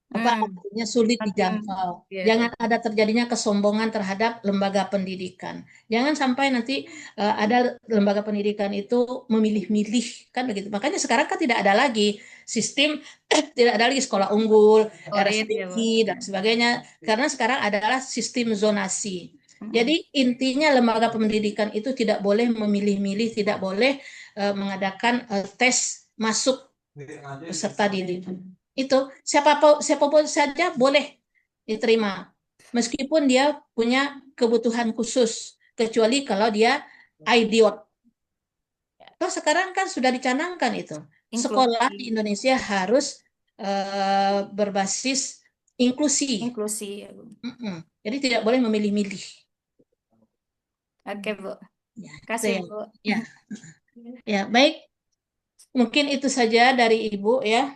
Artinya sulit dijangkau.
Iya.
Jangan ada terjadinya kesombongan terhadap lembaga pendidikan. Jangan sampai nanti ada lembaga pendidikan itu memilih-milih kan begitu. Makanya sekarang kan tidak ada lagi sistem tidak ada lagi sekolah unggul, RSPI dan sebagainya, karena sekarang adalah sistem zonasi. Jadi intinya lembaga pendidikan itu tidak boleh memilih-milih, tidak boleh mengadakan tes masuk peserta didik. Itu siapapun saja boleh diterima, meskipun dia punya kebutuhan khusus, kecuali kalau dia idiot. Toh sekarang kan sudah dicanangkan itu, sekolah di Indonesia harus berbasis inklusi.
Inklusi ya, Bu.
Jadi tidak boleh memilih-milih.
Oke, Bu.
Ya,
Kasih,
itu
Bu.
ya. Ya, baik. Mungkin itu saja dari Ibu ya.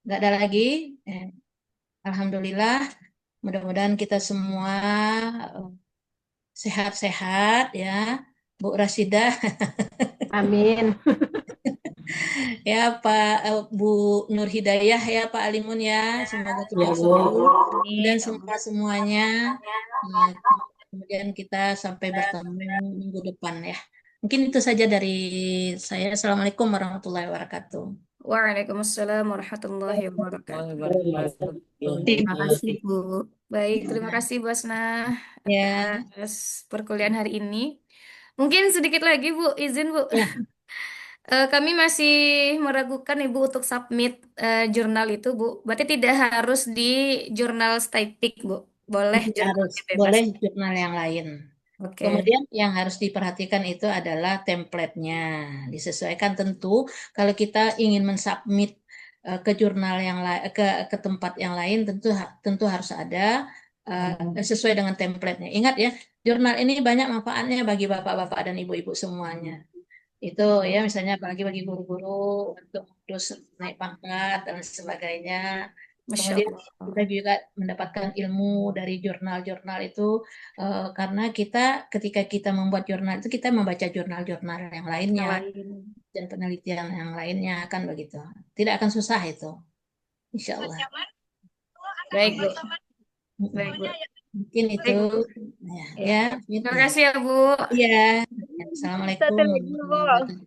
Nggak ada lagi. Alhamdulillah. Mudah-mudahan kita semua sehat-sehat ya, Bu Rasidah.
Amin.
Ya Pak Bu Nur Hidayah ya Pak Alimun ya, semoga
Ya,
cepat
Bu.
sembuh dan semuanya. Kemudian kita sampai bertemu minggu depan ya. Mungkin itu saja dari saya. Assalamualaikum warahmatullahi wabarakatuh.
Waalaikumsalam warahmatullahi wabarakatuh. Terima kasih, Bu. Baik, terima kasih Bu Asna atas perkuliahan hari ini. Mungkin sedikit lagi, Bu, izin, Bu. Kami masih meragukan Ibu untuk submit jurnal itu, Bu. Berarti tidak harus di jurnal STIPIK, Bu. Boleh jurnal bebas.
Boleh jurnal yang lain.
Oke.
Kemudian yang harus diperhatikan itu adalah template-nya. Disesuaikan tentu kalau kita ingin mensubmit ke jurnal yang ke tempat yang lain, tentu harus ada sesuai dengan template-nya. Ingat ya, jurnal ini banyak manfaatnya bagi bapak-bapak dan ibu-ibu semuanya. Itu ya, misalnya apalagi bagi guru-guru untuk terus naik pangkat dan sebagainya. Kemudian kita juga mendapatkan ilmu dari jurnal-jurnal itu karena ketika kita membuat jurnal itu kita membaca jurnal-jurnal yang lainnya dan penelitian yang lainnya kan begitu. Tidak akan susah itu, insya Allah.
Baik, Bu. Baik, Bu.
Mungkin itu ya.
Terima kasih ya, Bu.
Iya. Assalamualaikum warahmatullahi wabarakatuh.